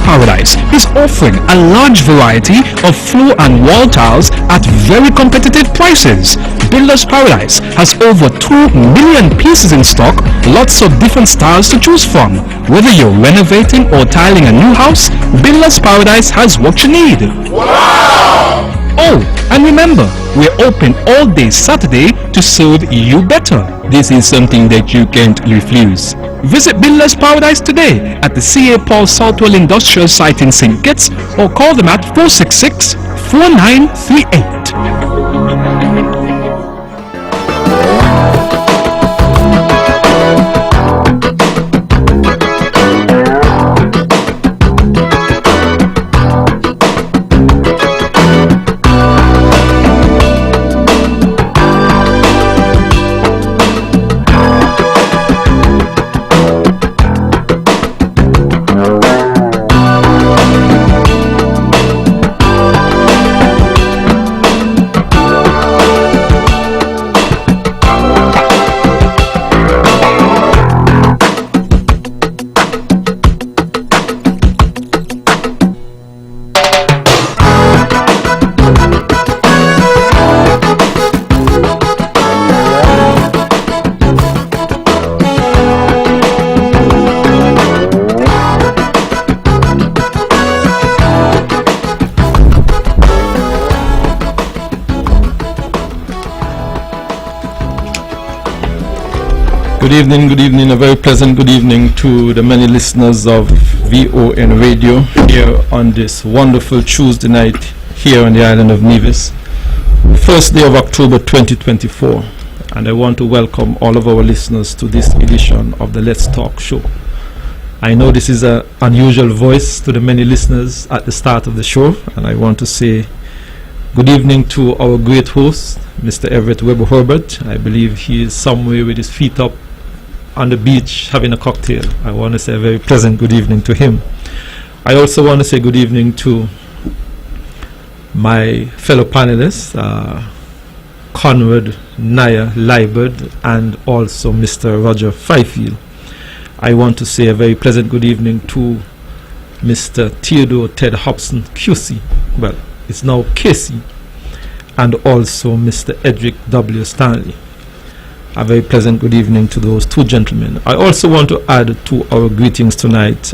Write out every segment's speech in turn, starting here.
Paradise is offering a large variety of floor and wall tiles at very competitive prices. Builders Paradise has over 2 million pieces in stock, lots of different styles to choose from. Whether you're renovating or tiling a new house, Builders Paradise has what you need. Wow! Oh, and remember, we're open all day Saturday to serve you better. This is something that you can't refuse. Visit Builders Paradise today at the C.A. Paul Southwell Industrial Site in St. Kitts or call them at 466-4938. Good evening, a very pleasant good evening to the many listeners of VON Radio here on this wonderful Tuesday night here on the island of Nevis, first day of October 2024, and I want to welcome all of our listeners to this edition of the Let's Talk show. I know this is an unusual voice to the many listeners at the start of the show, and I want to say good evening to our great host, Mr. Everett Weber Herbert. I believe he is somewhere with his feet up on the beach having a cocktail. I want to say a very pleasant good evening to him. I also want to say good evening to my fellow panelists, Conrad Naya Liebert and also Mr. Roger Fifield. I want to say a very pleasant good evening to Mr. Theodore Ted Hobson QC, well, it's now Casey, and also Mr. Edric W. Stanley. A very pleasant good evening to those two gentlemen. I also want to add to our greetings tonight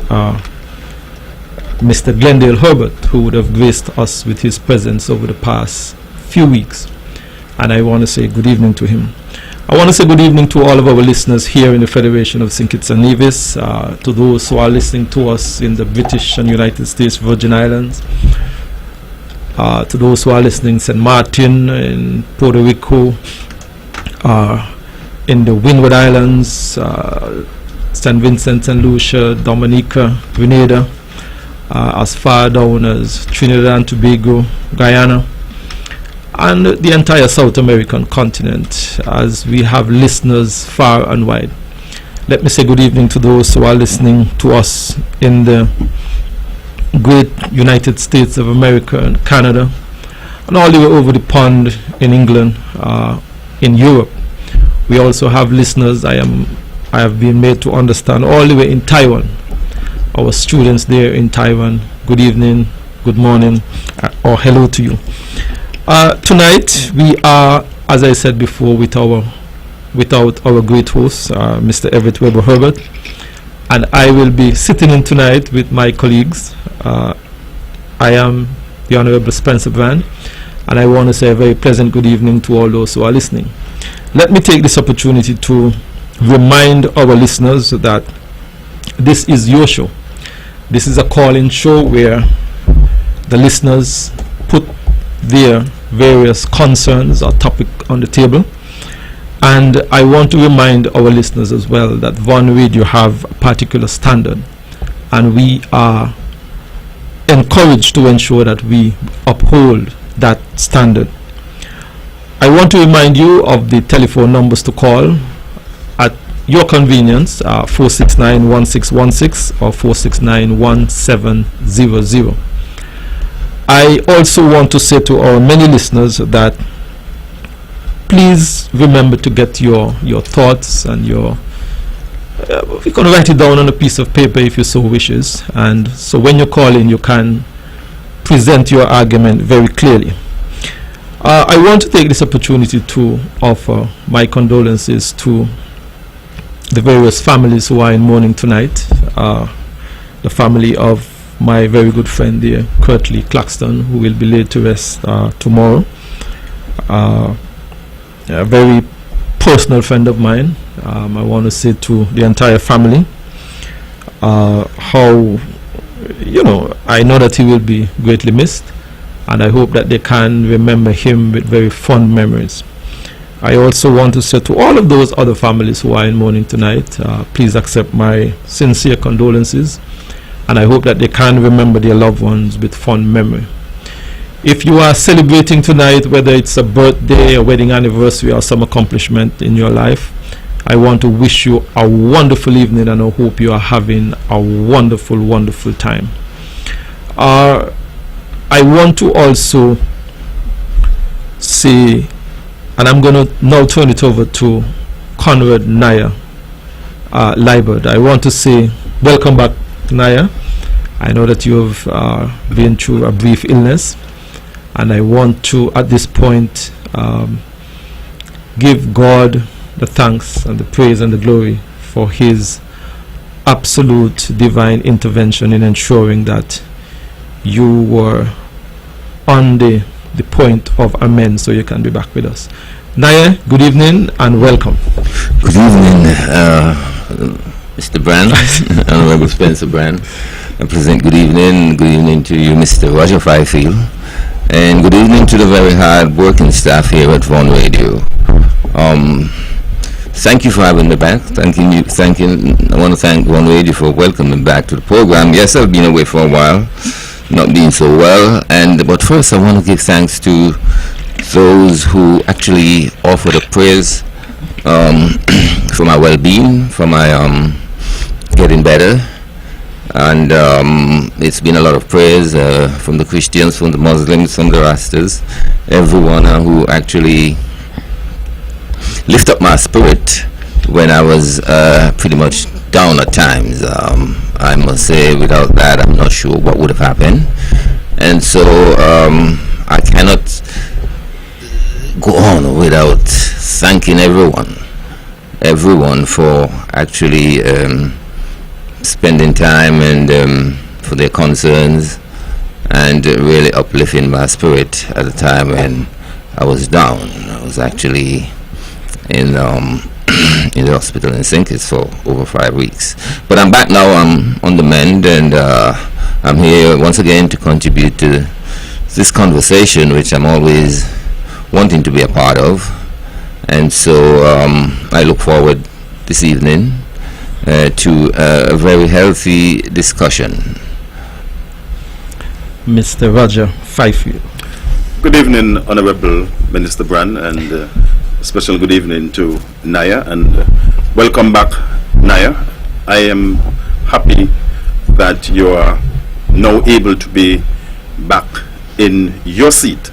Mr. Glendale Herbert, who would have graced us with his presence over the past few weeks. And I want to say good evening to him. I want to say good evening to all of our listeners here in the Federation of St. Kitts and Nevis, to those who are listening to us in the British and United States Virgin Islands, to those who are listening in St. Martin, in Puerto Rico, in the Windward Islands, St. Vincent and Lucia, Dominica, Grenada, as far down as Trinidad and Tobago, Guyana, and the entire South American continent, as we have listeners far and wide. Let me say good evening to those who are listening to us in the great United States of America and Canada, and all the way over the pond in England, in Europe. We also have listeners, I have been made to understand, all the way in Taiwan. Our students there in Taiwan, good evening, good morning, or hello to you. Tonight we are, as I said before, without our great host, Mr. Everett Weber Herbert, and I will be sitting in tonight with my colleagues. I am the Honorable Spencer Brand, and I want to say a very pleasant good evening to all those who are listening. Let me take this opportunity to remind our listeners that this is your show. This is a call-in show where the listeners put their various concerns or topic on the table, and I want to remind our listeners as well that Von Radio have a particular standard, and we are encouraged to ensure that we uphold that standard. I want to remind you of the telephone numbers to call at your convenience, 469-1616 or 469-1700. I also want to say to our many listeners that please remember to get your thoughts and you can write it down on a piece of paper if you so wishes, and so when you call in you can present your argument very clearly. I want to take this opportunity to offer my condolences to the various families who are in mourning tonight. The family of my very good friend there, Curtly Claxton, who will be laid to rest tomorrow. A very personal friend of mine. I want to say to the entire family how, I know that he will be greatly missed, and I hope that they can remember him with very fond memories. I also want to say to all of those other families who are in mourning tonight, please accept my sincere condolences, and I hope that they can remember their loved ones with fond memory. If you are celebrating tonight, whether it's a birthday, a wedding anniversary, or some accomplishment in your life, I want to wish you a wonderful evening, and I hope you are having a wonderful, wonderful time. I want to also say, and I'm going to now turn it over to Conrad Naya Liebert. I want to say welcome back, Naya. I know that you have been through a brief illness, and I want to, at this point, give God the thanks and the praise and the glory for his absolute divine intervention in ensuring that you were on the point of amends, so you can be back with us. Naya, good evening and welcome. Good evening, Mr. Brand, Honorable Spencer Brand. And present good evening to you, Mr. Roger Fifield, and good evening to the very hard working staff here at Von Radio. Thank you for having me back. I want to thank Von Radio for welcoming me back to the program. Yes, I've been away for a while, not being so well, but first I want to give thanks to those who actually offer the praise for my well-being, for my getting better. And it's been a lot of praise from the Christians, from the Muslims, from the Rastas, everyone who actually lift up my spirit when I was pretty much down at times. I must say, without that, I'm not sure what would have happened. And so I cannot go on without thanking everyone for actually spending time and for their concerns and really uplifting my spirit at a time when I was down. I was actually in in the hospital in St. Kitts for over 5 weeks. But I'm back now. I'm on the mend, and I'm here once again to contribute to this conversation, which I'm always wanting to be a part of. And so I look forward this evening to a very healthy discussion. Mr. Roger Fifield. Good evening, Honorable Minister Brand, and a special good evening to Naya, and welcome back, Naya. I am happy that you are now able to be back in your seat,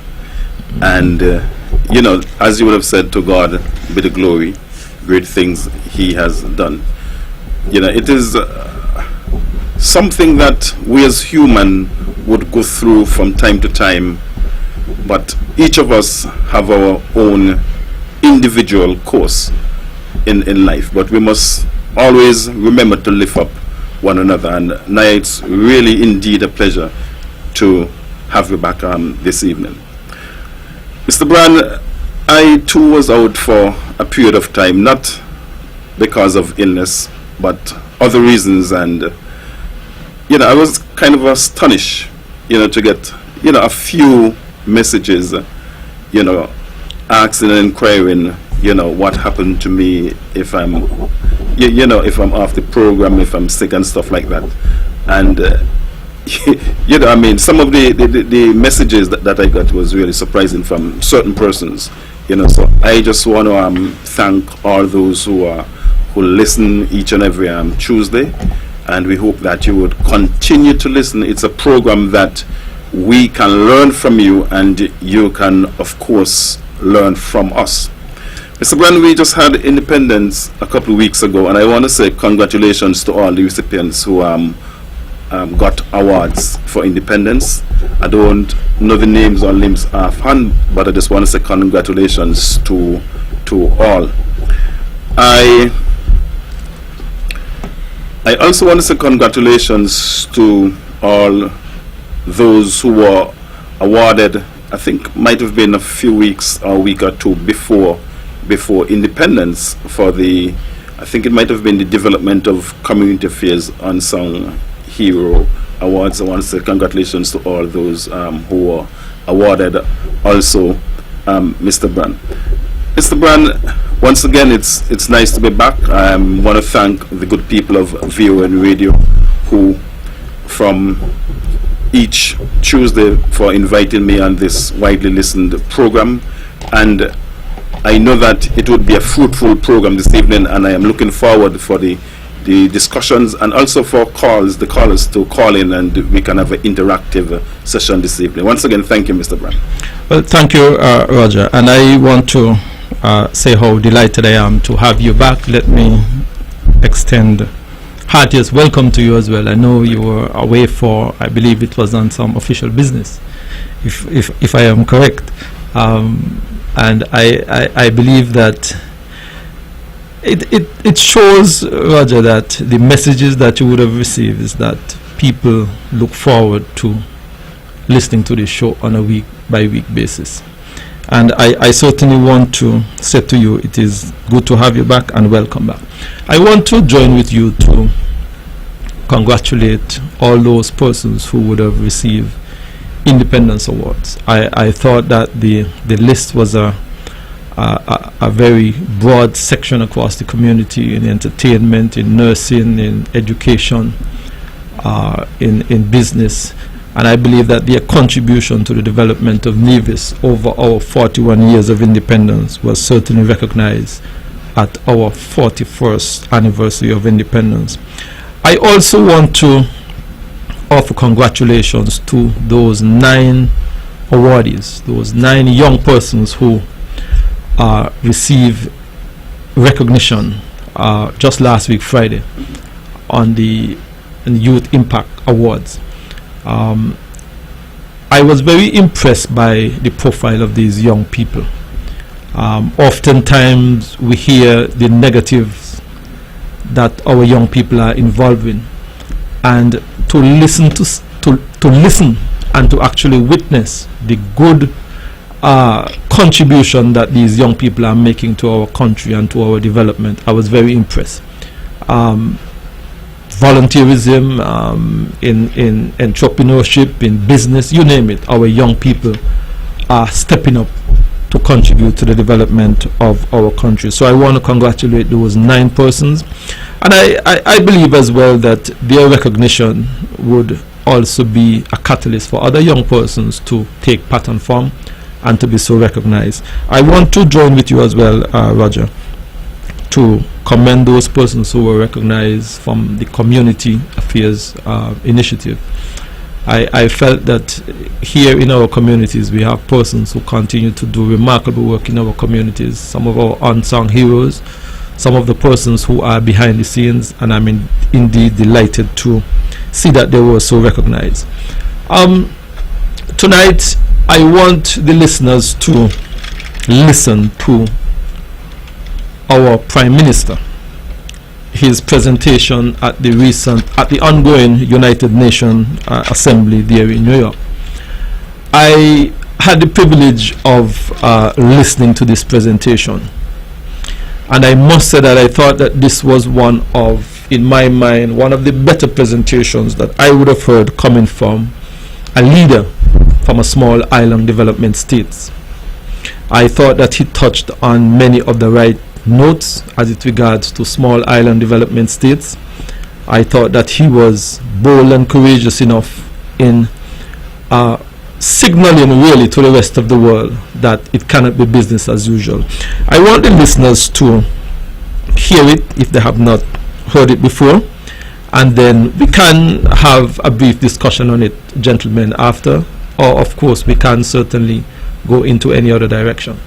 and you know, as you would have said, to God be the glory, great things He has done. You know, it is something that we as human would go through from time to time, but each of us have our own individual course in life, but we must always remember to lift up one another. And now it's really indeed a pleasure to have you back this evening. Mr. Brand, I too was out for a period of time, not because of illness, but other reasons, and you know, I was kind of astonished, you know, to get, you know, a few messages, you know, asking and inquiring, you know, what happened to me, if I'm, you know, if I'm off the program, if I'm sick and stuff like that. And you know, I mean, some of the messages that I got was really surprising from certain persons, you know. So I just want to thank all those who listen each and every Tuesday, and we hope that you would continue to listen. It's a program that we can learn from you, and you can, of course, learn from us. Mr. Brand, we just had Independence a couple of weeks ago, and I want to say congratulations to all the recipients who got awards for Independence. I don't know the names or limbs offhand, but I just want to say congratulations to all. I also want to say congratulations to all those who were awarded, I think might have been a few weeks or a week or two before Independence, for the, I think it might have been the Development of Community Affairs Unsung Hero Awards. I want to say congratulations to all those who were awarded also, Mr. Brand. Mr. Brand, once again, it's nice to be back. I want to thank the good people of VON Radio, who from each Tuesday, for inviting me on this widely listened program, and I know that it would be a fruitful program this evening, and I am looking forward for the discussions, and also for the callers to call in, and we can have an interactive session this evening. Once again, thank you, Mr. Brand. Well, thank you, Roger, and I want to say how delighted I am to have you back. Let me extend heartiest welcome to you as well. I know you were away for, I believe it was on some official business, if I am correct, and I believe that it shows, Roger, that the messages that you would have received is that people look forward to listening to this show on a week-by-week basis. And I certainly want to say to you, it is good to have you back, and welcome back. I want to join with you to congratulate all those persons who would have received Independence Awards. I thought that the list was a very broad section across the community, in entertainment, in nursing, in education, in business. And I believe that their contribution to the development of Nevis over our 41 years of independence was certainly recognized at our 41st anniversary of independence. I also want to offer congratulations to those 9 awardees, those 9 young persons who received recognition just last week, Friday, on the Youth Impact Awards. I was very impressed by the profile of these young people. Oftentimes we hear the negatives that our young people are involved in, and to listen to listen and to actually witness the good contribution that these young people are making to our country and to our development. I was very impressed. Volunteerism, in entrepreneurship, in business, you name it, our young people are stepping up to contribute to the development of our country. So I want to congratulate those 9 persons, and I believe as well that their recognition would also be a catalyst for other young persons to take pattern form and to be so recognized. I want to join with you as well, Roger, to commend those persons who were recognized from the Community Affairs Initiative. I felt that here in our communities we have persons who continue to do remarkable work in our communities, some of our unsung heroes, some of the persons who are behind the scenes, and I'm indeed delighted to see that they were so recognized. Tonight I want the listeners to listen to our Prime Minister, his presentation at the ongoing United Nations Assembly there in New York. I had the privilege of listening to this presentation, and I must say that I thought that this was one of, in my mind, one of the better presentations that I would have heard coming from a leader from a small island development state. I thought that he touched on many of the right notes as it regards to small island development states. I thought that he was bold and courageous enough in signaling really to the rest of the world that it cannot be business as usual. I want the listeners to hear it if they have not heard it before, and then we can have a brief discussion on it, gentlemen, after, or of course we can certainly go into any other direction.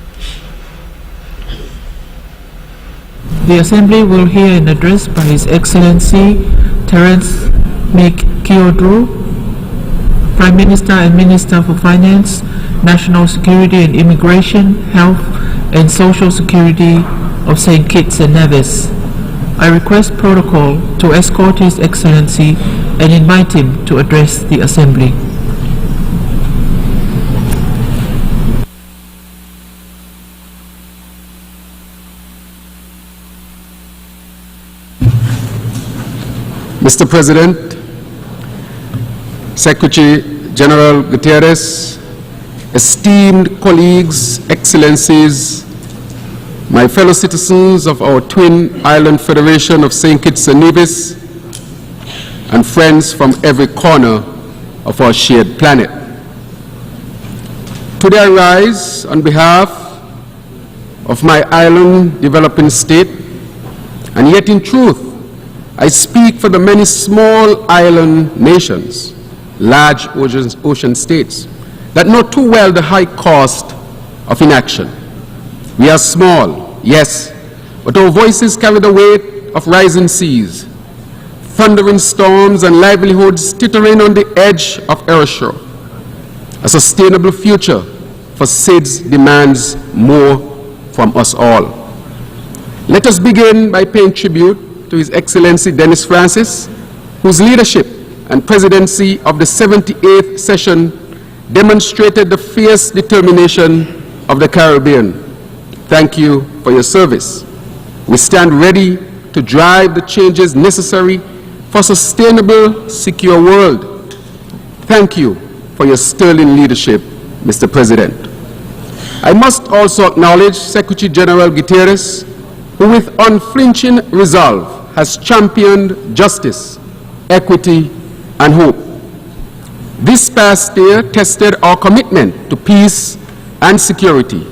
The Assembly will hear an address by His Excellency Terence McKeodrew, Prime Minister and Minister for Finance, National Security and Immigration, Health and Social Security of St. Kitts and Nevis. I request protocol to escort His Excellency and invite him to address the Assembly. Mr. President, Secretary General Guterres, esteemed colleagues, excellencies, my fellow citizens of our twin island federation of St. Kitts and Nevis, and friends from every corner of our shared planet. Today I rise on behalf of my island developing state, and yet in truth, I speak for the many small island nations, large ocean states, that know too well the high cost of inaction. We are small, yes, but our voices carry the weight of rising seas, thundering storms and livelihoods teetering on the edge of erasure. A sustainable future for SIDS demands more from us all. Let us begin by paying tribute to His Excellency Dennis Francis, whose leadership and presidency of the 78th session demonstrated the fierce determination of the Caribbean. Thank you for your service. We stand ready to drive the changes necessary for a sustainable, secure world. Thank you for your sterling leadership, Mr. President. I must also acknowledge Secretary General Guterres, who with unflinching resolve has championed justice, equity, and hope. This past year tested our commitment to peace and security,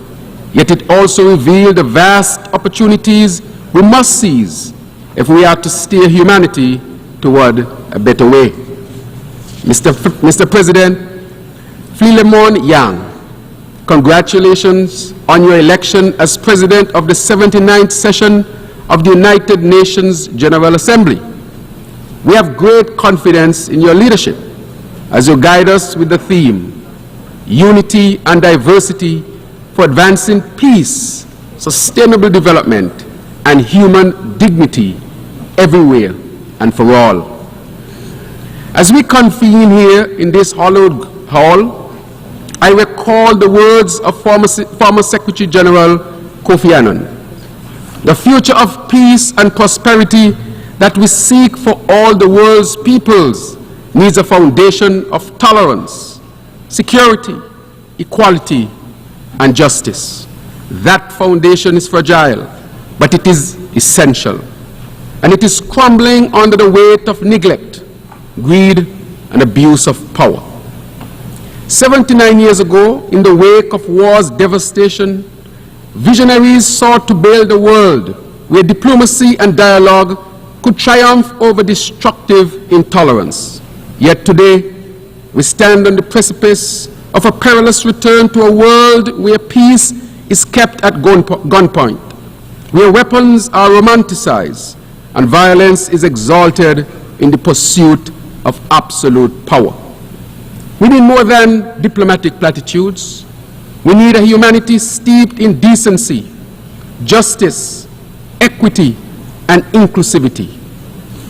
yet it also revealed the vast opportunities we must seize if we are to steer humanity toward a better way. Mr. President, Philemon Yang, congratulations on your election as President of the 79th session of the United Nations General Assembly. We have great confidence in your leadership as you guide us with the theme, Unity and Diversity for Advancing Peace, Sustainable Development, and Human Dignity Everywhere and for All. As we convene here in this hallowed hall, I recall the words of former Secretary General Kofi Annan. The future of peace and prosperity that we seek for all the world's peoples needs a foundation of tolerance, security, equality, and justice. That foundation is fragile, but it is essential. And it is crumbling under the weight of neglect, greed, and abuse of power. 79 years ago, in the wake of war's devastation, visionaries sought to build a world where diplomacy and dialogue could triumph over destructive intolerance. Yet today, we stand on the precipice of a perilous return to a world where peace is kept at gunpoint, where weapons are romanticized and violence is exalted in the pursuit of absolute power. We need more than diplomatic platitudes. We need a humanity steeped in decency, justice, equity, and inclusivity.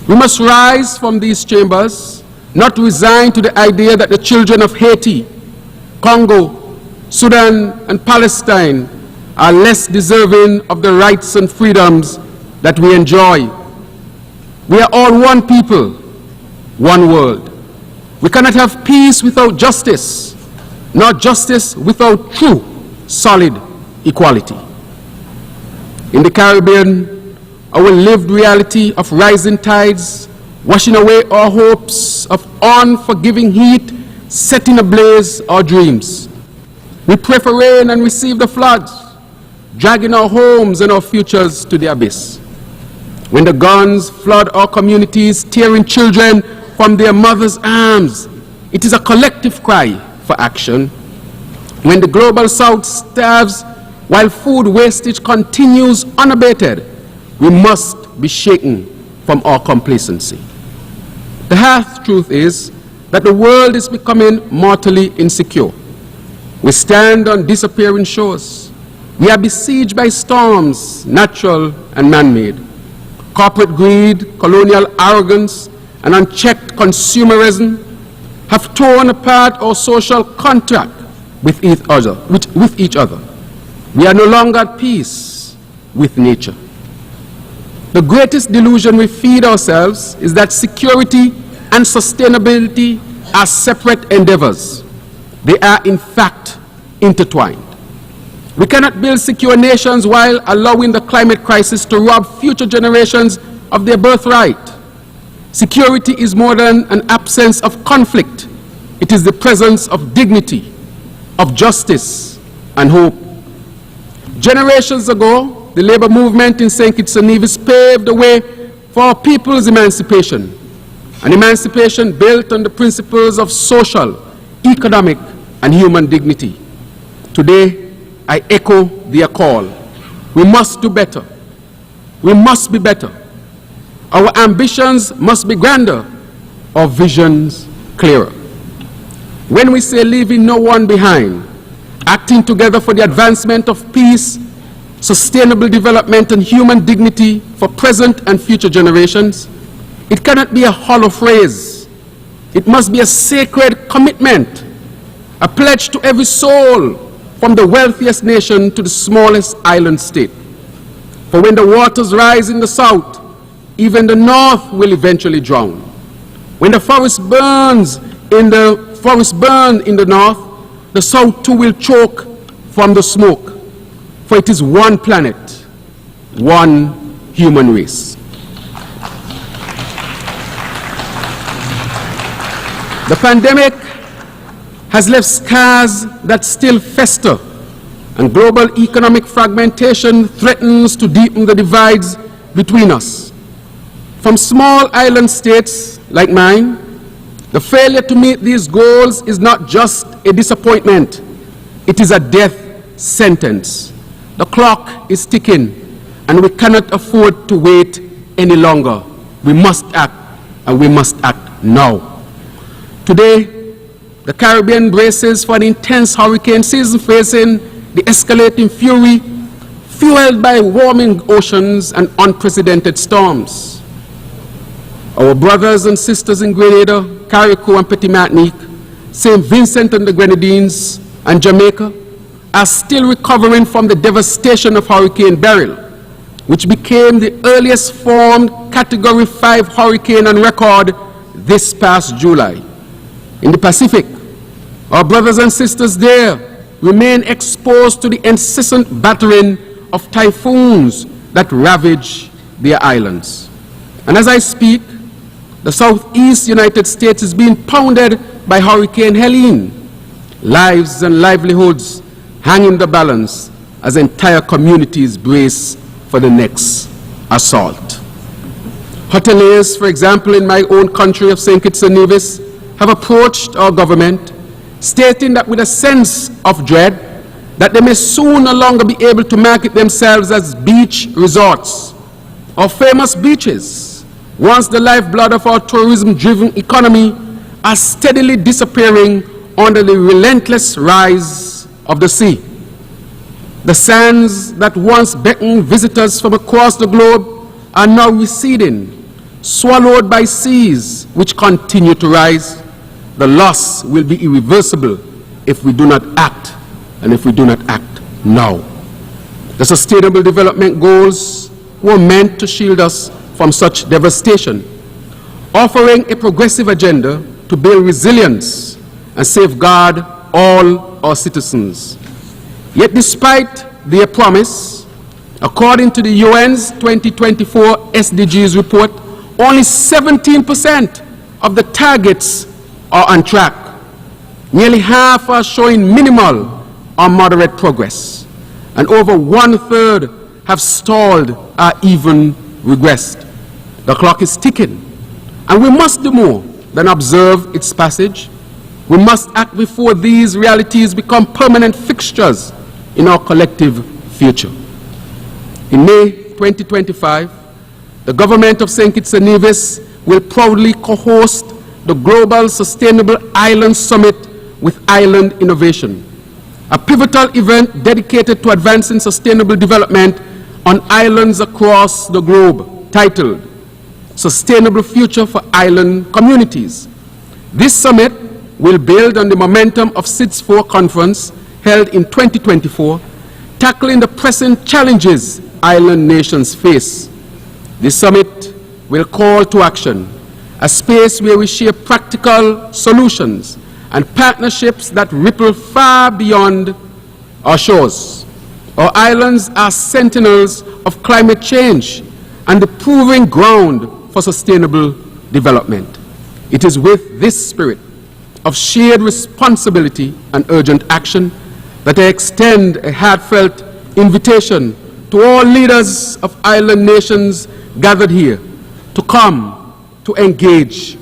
We must rise from these chambers, not resigned to the idea that the children of Haiti, Congo, Sudan, and Palestine are less deserving of the rights and freedoms that we enjoy. We are all one people, one world. We cannot have peace without justice, nor justice without true, solid equality. In the Caribbean, our lived reality of rising tides, washing away our hopes of unforgiving heat, setting ablaze our dreams. We pray for rain and receive the floods, dragging our homes and our futures to the abyss. When the guns flood our communities, tearing children from their mothers' arms, it is a collective cry for action. When the global south starves while food wastage continues unabated, we must be shaken from our complacency. The harsh truth is that the world is becoming mortally insecure. We stand on disappearing shores. We are besieged by storms, natural and man-made. Corporate greed, colonial arrogance, and unchecked consumerism have torn apart our social contract with each other. We are no longer at peace with nature. The greatest delusion we feed ourselves is that security and sustainability are separate endeavors. They are, in fact, intertwined. We cannot build secure nations while allowing the climate crisis to rob future generations of their birthright. Security is more than an absence of conflict. It is the presence of dignity, of justice, and hope. Generations ago, the labor movement in St. Kitts and Nevis paved the way for our people's emancipation, an emancipation built on the principles of social, economic, and human dignity. Today, I echo their call. We must do better. We must be better. Our ambitions must be grander, our visions clearer. When we say leaving no one behind, acting together for the advancement of peace, sustainable development, and human dignity for present and future generations, it cannot be a hollow phrase. It must be a sacred commitment, a pledge to every soul, from the wealthiest nation to the smallest island state. For when the waters rise in the south, even the north will eventually drown. When the forest burns in the north, the south too will choke from the smoke. For it is one planet, one human race. The pandemic has left scars that still fester, and global economic fragmentation threatens to deepen the divides between us. From small island states like mine, the failure to meet these goals is not just a disappointment, it is a death sentence. The clock is ticking, and we cannot afford to wait any longer. We must act, and we must act now. Today, the Caribbean braces for an intense hurricane season, facing the escalating fury fueled by warming oceans and unprecedented storms. Our brothers and sisters in Grenada, Carriacou and Petit Martinique, St. Vincent and the Grenadines, and Jamaica are still recovering from the devastation of Hurricane Beryl, which became the earliest formed Category 5 hurricane on record this past July. In the Pacific, our brothers and sisters there remain exposed to the incessant battering of typhoons that ravage their islands. And as I speak, the southeast United States is being pounded by Hurricane Helene. Lives and livelihoods hang in the balance as entire communities brace for the next assault. Hoteliers, for example, in my own country of St. Kitts and Nevis, have approached our government, stating that with a sense of dread, that they may soon no longer be able to market themselves as beach resorts or famous beaches, once the lifeblood of our tourism-driven economy are steadily disappearing under the relentless rise of the sea. The sands that once beckoned visitors from across the globe are now receding, swallowed by seas which continue to rise. The loss will be irreversible if we do not act, and if we do not act now. The Sustainable Development Goals were meant to shield us from such devastation, offering a progressive agenda to build resilience and safeguard all our citizens. Yet despite their promise, according to the UN's 2024 SDGs report, only 17% of the targets are on track. Nearly half are showing minimal or moderate progress, and over 1/3 have stalled or even regressed. The clock is ticking, and we must do more than observe its passage. We must act before these realities become permanent fixtures in our collective future. In May 2025, the government of St. Kitts and Nevis will proudly co-host the Global Sustainable Island Summit with Island Innovation, a pivotal event dedicated to advancing sustainable development on islands across the globe, titled Sustainable Future for Island Communities. This summit will build on the momentum of SIDS4 conference held in 2024, tackling the pressing challenges island nations face. This summit will call to action, a space where we share practical solutions and partnerships that ripple far beyond our shores. Our islands are sentinels of climate change and the proving ground for sustainable development. It is with this spirit of shared responsibility and urgent action that I extend a heartfelt invitation to all leaders of island nations gathered here to come, to engage,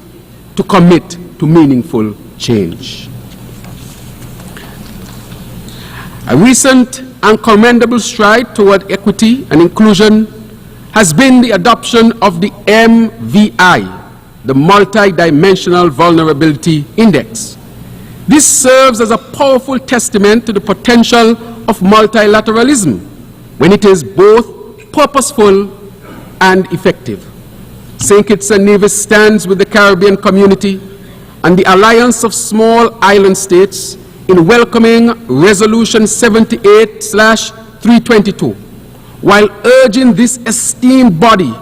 to commit to meaningful change. A recent and commendable stride toward equity and inclusion has been the adoption of the MVI, the Multidimensional Vulnerability Index. This serves as a powerful testament to the potential of multilateralism when it is both purposeful and effective. St. Kitts and Nevis stands with the Caribbean community and the Alliance of Small Island States in welcoming Resolution 78/322, while urging this esteemed body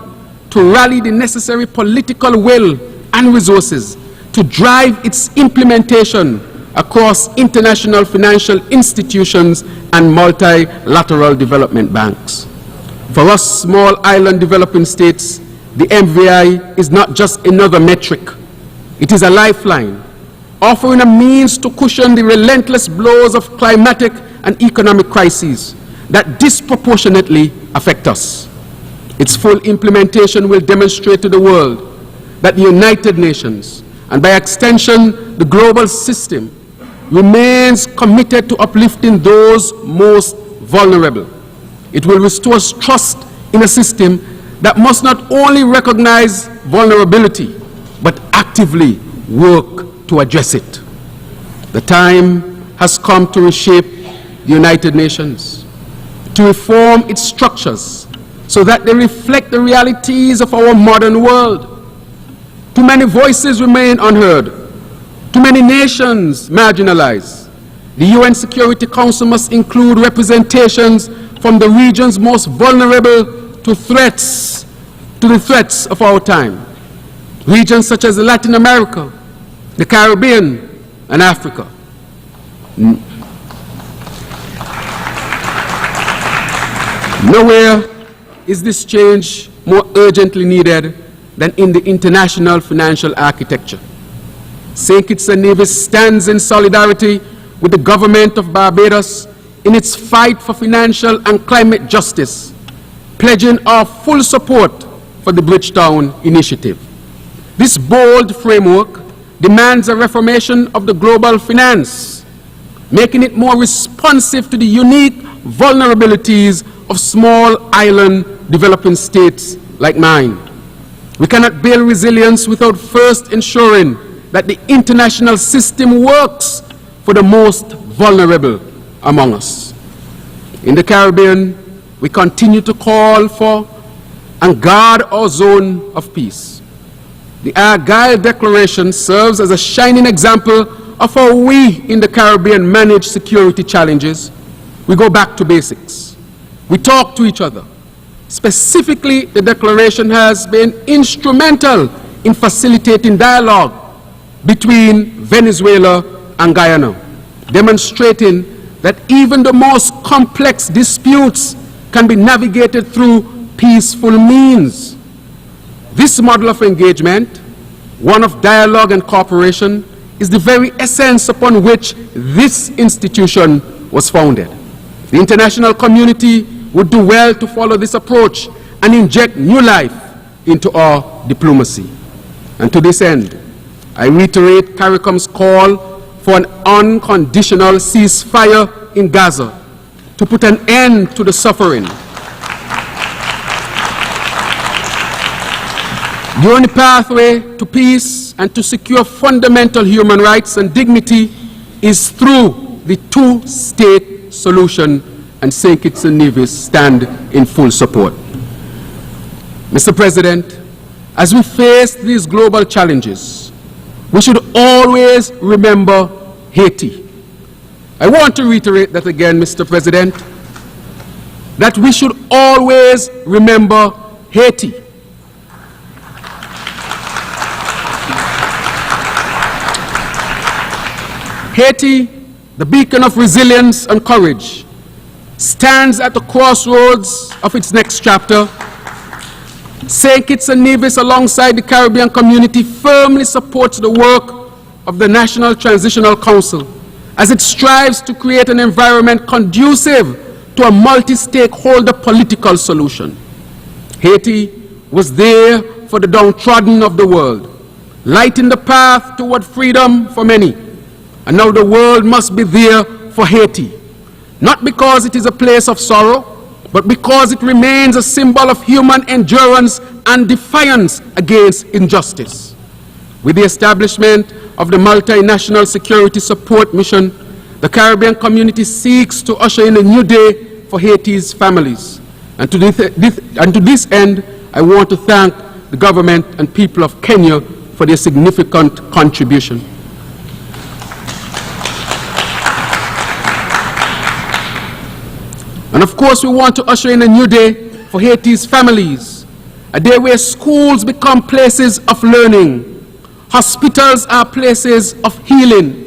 to rally the necessary political will and resources to drive its implementation across international financial institutions and multilateral development banks. For us small island developing states, the MVI is not just another metric. It is a lifeline, offering a means to cushion the relentless blows of climatic and economic crises that disproportionately affect us. Its full implementation will demonstrate to the world that the United Nations, and by extension the global system, remains committed to uplifting those most vulnerable. It will restore trust in a system that must not only recognize vulnerability, but actively work to address it. The time has come to reshape the United Nations, to reform its structures so that they reflect the realities of our modern world. Too many voices remain unheard, nations marginalized. The UN Security Council must include representations from the regions most vulnerable to the threats of our time. Regions such as Latin America, the Caribbean, and Africa. Nowhere is this change more urgently needed than in the international financial architecture. St. Kitts and Nevis stands in solidarity with the government of Barbados in its fight for financial and climate justice, pledging our full support for the Bridgetown Initiative. This bold framework demands a reformation of the global finance, making it more responsive to the unique vulnerabilities of small island developing states like mine. We cannot build resilience without first ensuring that the international system works for the most vulnerable among us. In the Caribbean, we continue to call for and guard our zone of peace. The Argyle Declaration serves as a shining example of how we in the Caribbean manage security challenges. We go back to basics. We talk to each other. Specifically, the Declaration has been instrumental in facilitating dialogue between Venezuela and Guyana, demonstrating that even the most complex disputes can be navigated through peaceful means. This model of engagement, one of dialogue and cooperation, is the very essence upon which this institution was founded. The international community would do well to follow this approach and inject new life into our diplomacy. And to this end, I reiterate CARICOM's call for an unconditional ceasefire in Gaza to put an end to the suffering. The only pathway to peace and to secure fundamental human rights and dignity is through the two-state solution, and St. Kitts and Nevis stand in full support. Mr. President, as we face these global challenges, we should always remember Haiti. I want to reiterate that again, Mr. President, that we should always remember Haiti. Haiti, the beacon of resilience and courage, stands at the crossroads of its next chapter. St. Kitts and Nevis, alongside the Caribbean community, firmly supports the work of the National Transitional Council as it strives to create an environment conducive to a multi-stakeholder political solution. Haiti was there for the downtrodden of the world, lighting the path toward freedom for many. And now the world must be there for Haiti, not because it is a place of sorrow, but because it remains a symbol of human endurance and defiance against injustice. With the establishment of the Multinational Security Support Mission, the Caribbean community seeks to usher in a new day for Haiti's families. And to this end, I want to thank the government and people of Kenya for their significant contribution. And of course, we want to usher in a new day for Haiti's families, a day where schools become places of learning, hospitals are places of healing,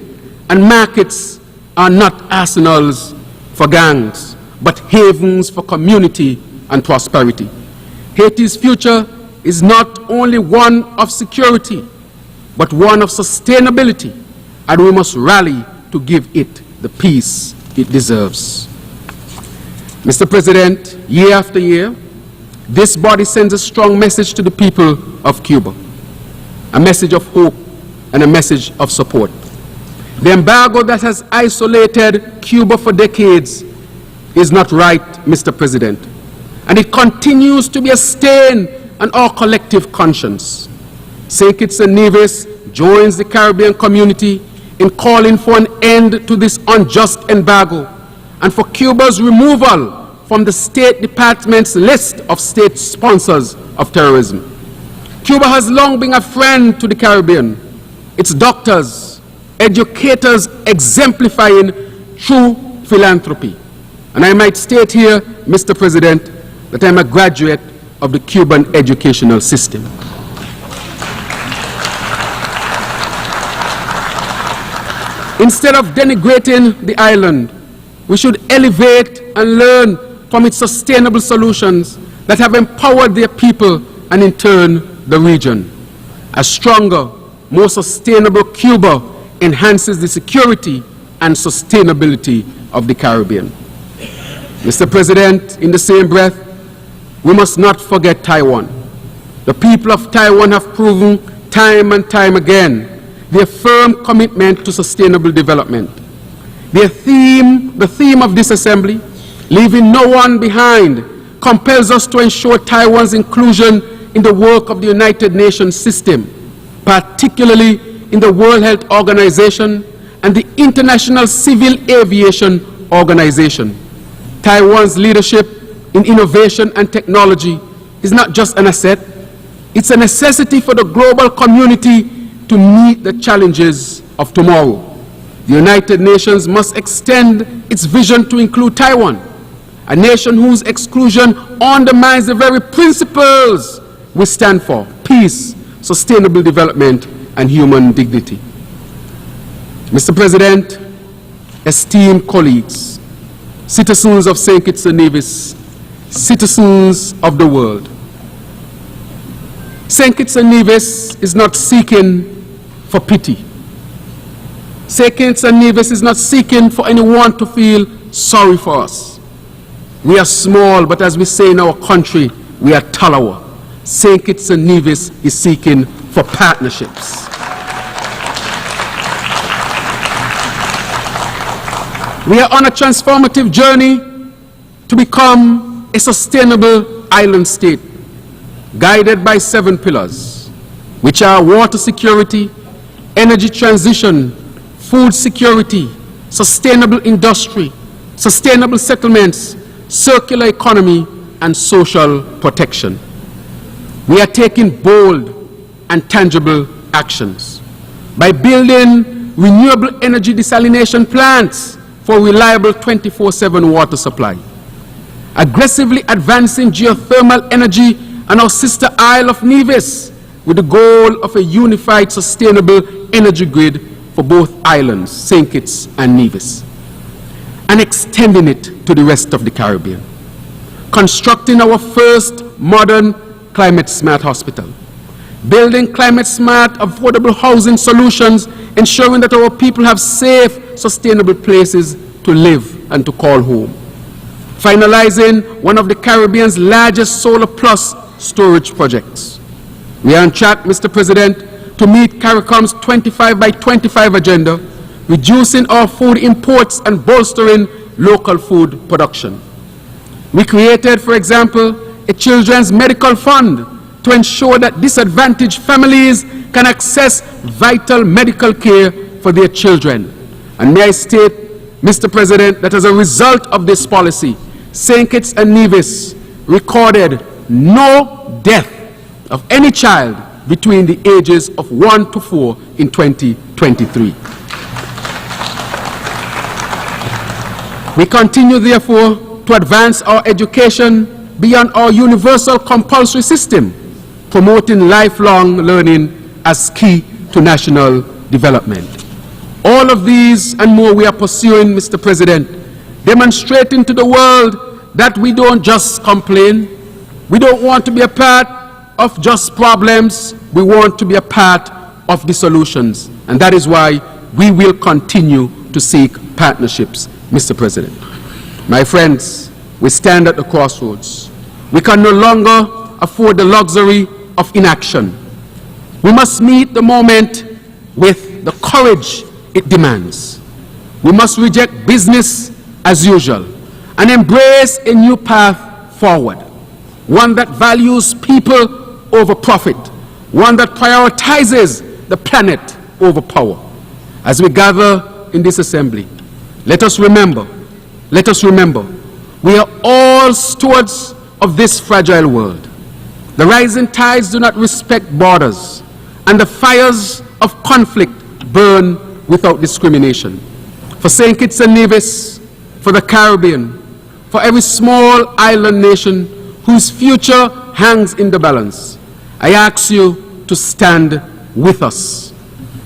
and markets are not arsenals for gangs, but havens for community and prosperity. Haiti's future is not only one of security, but one of sustainability, and we must rally to give it the peace it deserves. Mr. President, year after year, this body sends a strong message to the people of Cuba, a message of hope and a message of support. The embargo that has isolated Cuba for decades is not right, Mr. President, and it continues to be a stain on our collective conscience. St. Kitts and Nevis joins the Caribbean community in calling for an end to this unjust embargo and for Cuba's removal from the State Department's list of state sponsors of terrorism. Cuba has long been a friend to the Caribbean. Its doctors, educators exemplifying true philanthropy. And I might state here, Mr. President, that I'm a graduate of the Cuban educational system. Instead of denigrating the island, we should elevate and learn from its sustainable solutions that have empowered their people and in turn the region. A stronger, more sustainable Cuba enhances the security and sustainability of the Caribbean. Mr. President, in the same breath, we must not forget Taiwan. The people of Taiwan have proven time and time again their firm commitment to sustainable development. The theme of this assembly, leaving no one behind, compels us to ensure Taiwan's inclusion in the work of the United Nations system, particularly in the World Health Organization and the International Civil Aviation Organization. Taiwan's leadership in innovation and technology is not just an asset, it's a necessity for the global community to meet the challenges of tomorrow. The United Nations must extend its vision to include Taiwan, a nation whose exclusion undermines the very principles we stand for: peace, sustainable development, and human dignity. Mr. President, esteemed colleagues, citizens of St. Kitts and Nevis, citizens of the world, St. Kitts and Nevis is not seeking for pity. St. Kitts and Nevis is not seeking for anyone to feel sorry for us. We are small, but as we say in our country, we are Talawa. St. Kitts and Nevis is seeking for partnerships. We are on a transformative journey to become a sustainable island state, guided by 7 pillars, which are water security, energy transition, food security, sustainable industry, sustainable settlements, circular economy, and social protection. We are taking bold and tangible actions by building renewable energy desalination plants for reliable 24/7 water supply, aggressively advancing geothermal energy on our sister Isle of Nevis with the goal of a unified sustainable energy grid for both islands, St. Kitts and Nevis, and extending it to the rest of the Caribbean. Constructing our first modern climate-smart hospital. Building climate-smart, affordable housing solutions, ensuring that our people have safe, sustainable places to live and to call home. Finalizing one of the Caribbean's largest solar plus storage projects. We are on track, Mr. President, to meet CARICOM's 25 by 25 agenda, reducing our food imports and bolstering local food production. We created, for example, a children's medical fund to ensure that disadvantaged families can access vital medical care for their children. And may I state, Mr. President, that as a result of this policy, St. Kitts and Nevis recorded no death of any child between the ages of 1 to 4 in 2023. We continue, therefore, to advance our education beyond our universal compulsory system, promoting lifelong learning as key to national development. All of these and more we are pursuing, Mr. President, demonstrating to the world that we don't just complain. We don't want to be a part of just problems. We want to be a part of the solutions. And that is why we will continue to seek partnerships, Mr. President. My friends, we stand at the crossroads. We can no longer afford the luxury of inaction. We must meet the moment with the courage it demands. We must reject business as usual and embrace a new path forward, one that values people over profit, one that prioritizes the planet over power. As we gather in this assembly, let us remember, we are all stewards of this fragile world. The rising tides do not respect borders, and the fires of conflict burn without discrimination. For St. Kitts and Nevis, for the Caribbean, for every small island nation whose future hangs in the balance, I ask you to stand with us.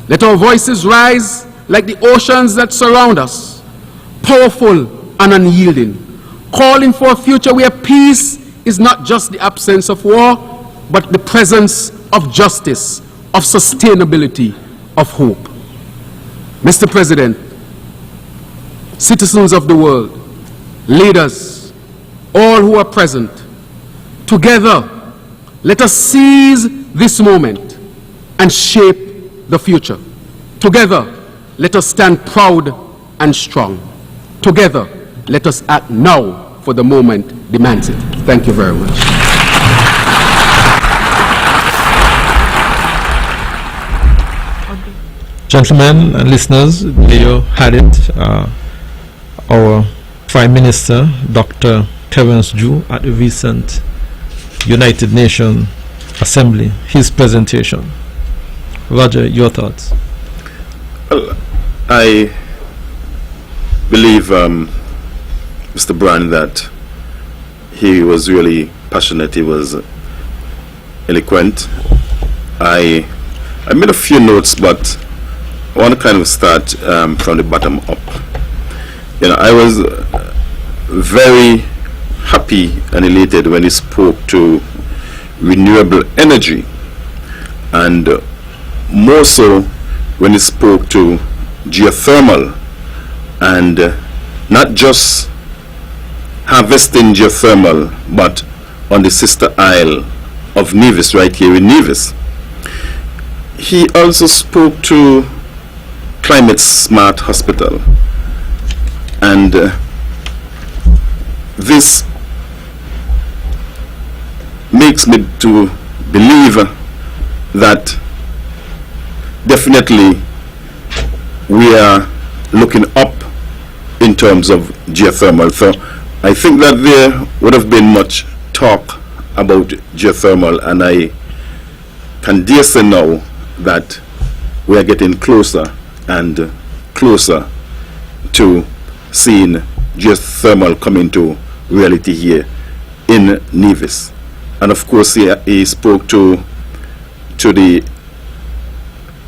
Let our voices rise like the oceans that surround us, powerful and unyielding, calling for a future where peace is not just the absence of war, but the presence of justice, of sustainability, of hope. Mr. President, citizens of the world, leaders, all who are present, together, let us seize this moment and shape the future. Together, let us stand proud and strong. Together, let us act now, for the moment demands it. Thank you very much. Gentlemen and listeners, there you had it. Our Prime Minister, Dr. Terence Ju, at the recent United Nations Assembly, his presentation. Roger, your thoughts? Well, I believe, Mr. Brand, that he was really passionate, he was eloquent. I made a few notes, but I want to kind of start from the bottom up. You know, I was very happy and elated when he spoke to renewable energy, and more so when he spoke to geothermal, and not just harvesting geothermal, but on the sister isle of Nevis, right here in Nevis. He also spoke to Climate Smart Hospital, and this makes me to believe that definitely we are looking up in terms of geothermal. So I think that there would have been much talk about geothermal, and I can dare say now that we are getting closer and closer to seeing geothermal come into reality here in Nevis. And of course he spoke to the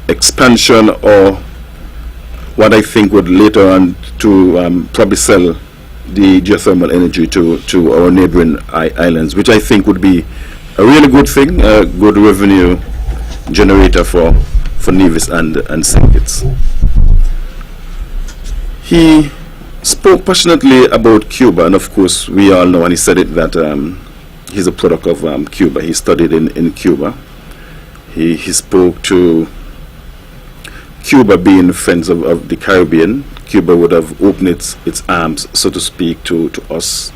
expansion, or what I think would later on to probably sell the geothermal energy to our neighboring islands, which I think would be a really good thing, a good revenue generator for Nevis and St. Kitts. He spoke passionately about Cuba, and of course we all know, and he said it, that he's a product of Cuba. He studied in Cuba. He spoke to Cuba being friends of the Caribbean. Cuba would have opened its arms, so to speak, to us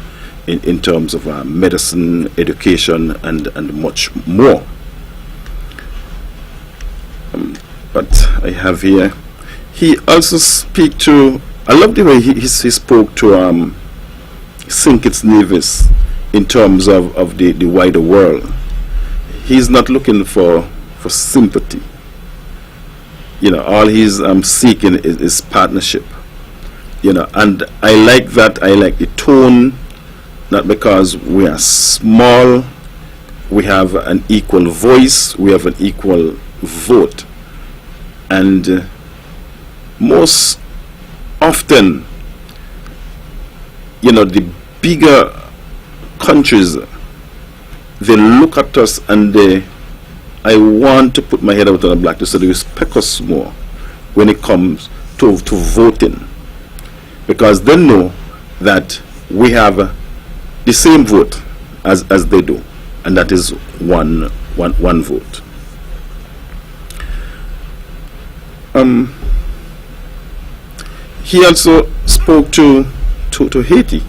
in terms of medicine, education, and much more. But I have here, he also speak to, I love the way he spoke to St. Kitts Nevis in terms of the wider world. He's not looking for sympathy. You know, all he's seeking is partnership. You know, and I like that. I like the tone, not because we are small, we have an equal voice, we have an equal vote. And most often, you know, the bigger countries, they look at us and I want to put my head out on the black, so they respect us more when it comes to voting, because they know that we have the same vote as they do, and that is one vote. He also spoke to Haiti,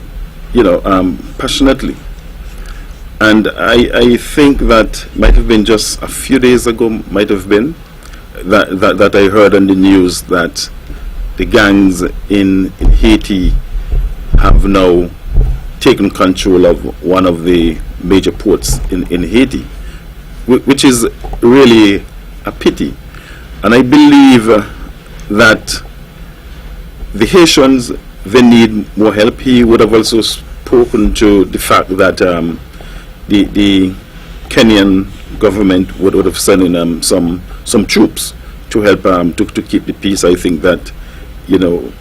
you know, passionately. And I think that might have been just a few days ago, might have been, that I heard on the news that the gangs in Haiti have now taken control of one of the major ports in Haiti, which is really a pity. And I believe that the Haitians, they need more help. He would have also spoken to the fact that the Kenyan government would have sent in some troops to help to keep the peace. I think that, you know,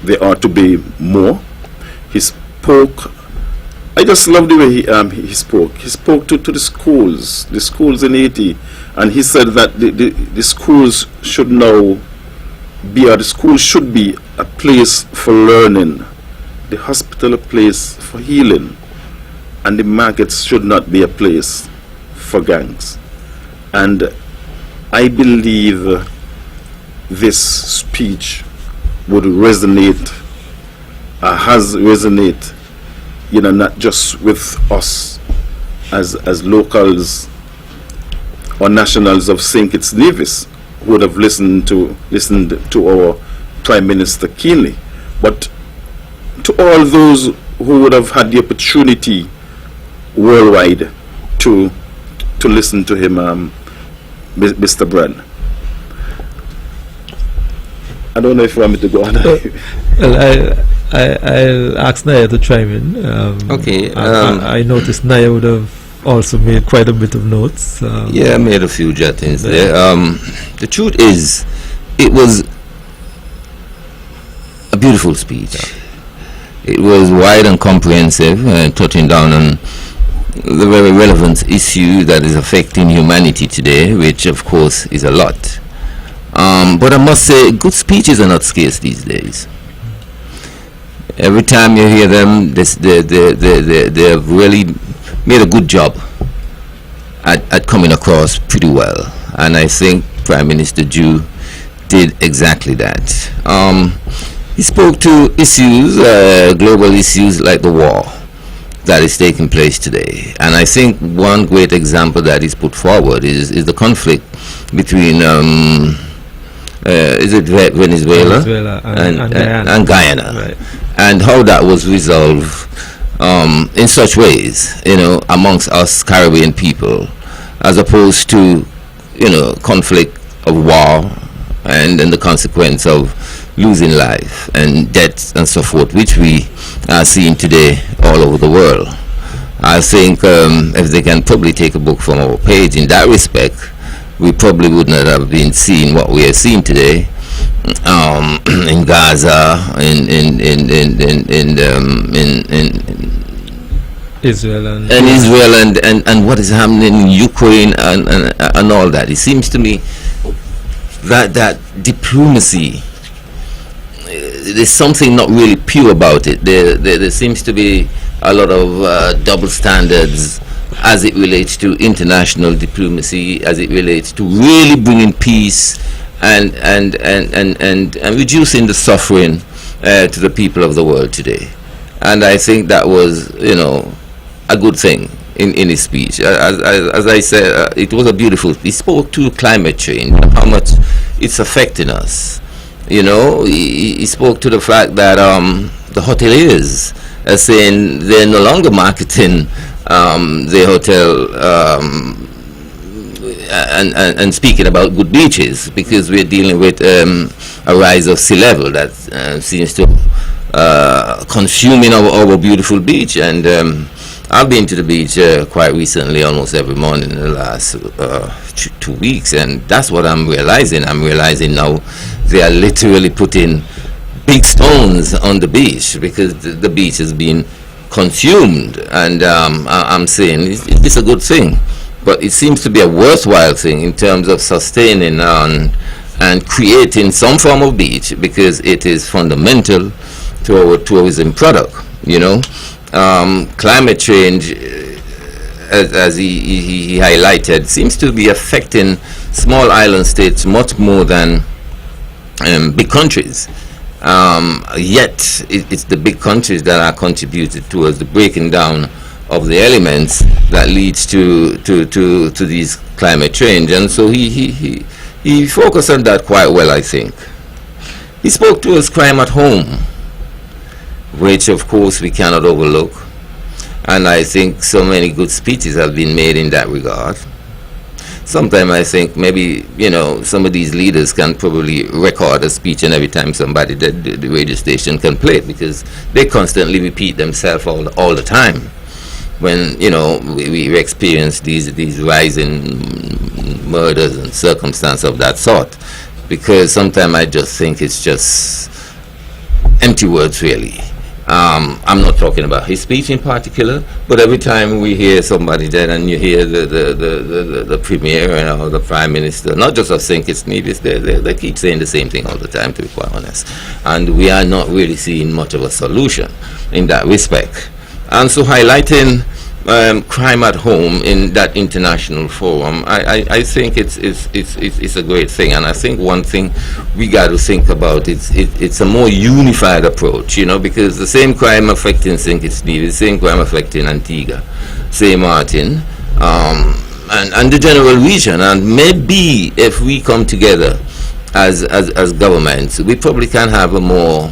there ought to be more. He spoke. I just love the way he spoke. He spoke to the schools in Haiti, and he said that the schools should now be, or the schools should be a place for learning, the hospital a place for healing, and the markets should not be a place for gangs. And I believe this speech would resonate, has resonated, you know, not just with us as locals or nationals of St. Kitts Nevis who would have listened to our Prime Minister keenly, but to all those who would have had the opportunity worldwide to listen to him, Mr. Brand. I don't know if you want me to go on. Well, I'll ask Naya to chime in. Okay. I noticed Naya would have also made quite a bit of notes. Yeah, I made a few jottings there. The truth is, it was a beautiful speech. It was wide and comprehensive, touching down on the very relevant issue that is affecting humanity today, which of course is a lot. But I must say, good speeches are not scarce these days. Every time you hear them, they have really made a good job at coming across pretty well. And I think Prime Minister Jew did exactly that. He spoke to issues, global issues like the war that is taking place today. And I think one great example that is put forward is the conflict between is it Venezuela and Guyana, right. And how that was resolved in such ways, you know, amongst us Caribbean people, as opposed to, you know, conflict of war and the consequence of losing life and deaths and so forth, which we are seeing today all over the world. I think if they can probably take a book from our page in that respect, we probably would not have been seeing what we are seeing today in Gaza, in Israel and what is happening in Ukraine and all that. It seems to me that diplomacy, there's something not really pure about it. There seems to be a lot of double standards as it relates to international diplomacy, as it relates to really bringing peace and reducing the suffering to the people of the world today. And I think that was, you know, a good thing in his speech. As I said, it was a beautiful. He spoke to climate change, how much it's affecting us. You know, he spoke to the fact that the hoteliers are saying they're no longer marketing the hotel and speaking about good beaches, because we're dealing with a rise of sea level that seems to consuming our beautiful beach. And I've been to the beach quite recently, almost every morning in the last 2 weeks, and that's what I'm realizing. I'm realizing now they are literally putting big stones on the beach because the beach has been consumed. And I'm saying, is this a good thing? But it seems to be a worthwhile thing in terms of sustaining and creating some form of beach, because it is fundamental to our tourism product, you know. Climate change, as he highlighted, seems to be affecting small island states much more than big countries. Yet it's the big countries that are contributed towards the breaking down of the elements that leads to these climate change. And so he focused on that quite well, I think. He spoke to us crime at home, which of course we cannot overlook. And I think so many good speeches have been made in that regard. sometimes I think maybe, some of these leaders can probably record a speech, and every time somebody did, the radio station can play it, because they constantly repeat themselves all the time. When, we experience these rising murders and circumstances of that sort. Because sometimes I just think it's just empty words, really. I'm not talking about his speech in particular, but every time we hear somebody dead, and you hear the premier and the prime minister, not just of St. Kitts Nevis, they keep saying the same thing all the time, to be quite honest. And we are not really seeing much of a solution in that respect. And so highlighting crime at home in that international forum, I think it's a great thing. And I think one thing we got to think about, it's a more unified approach, because the same crime affecting St. Kitts Nevis, the same crime affecting Antigua, St. Martin, and the general region. And maybe if we come together as governments, we probably can have a more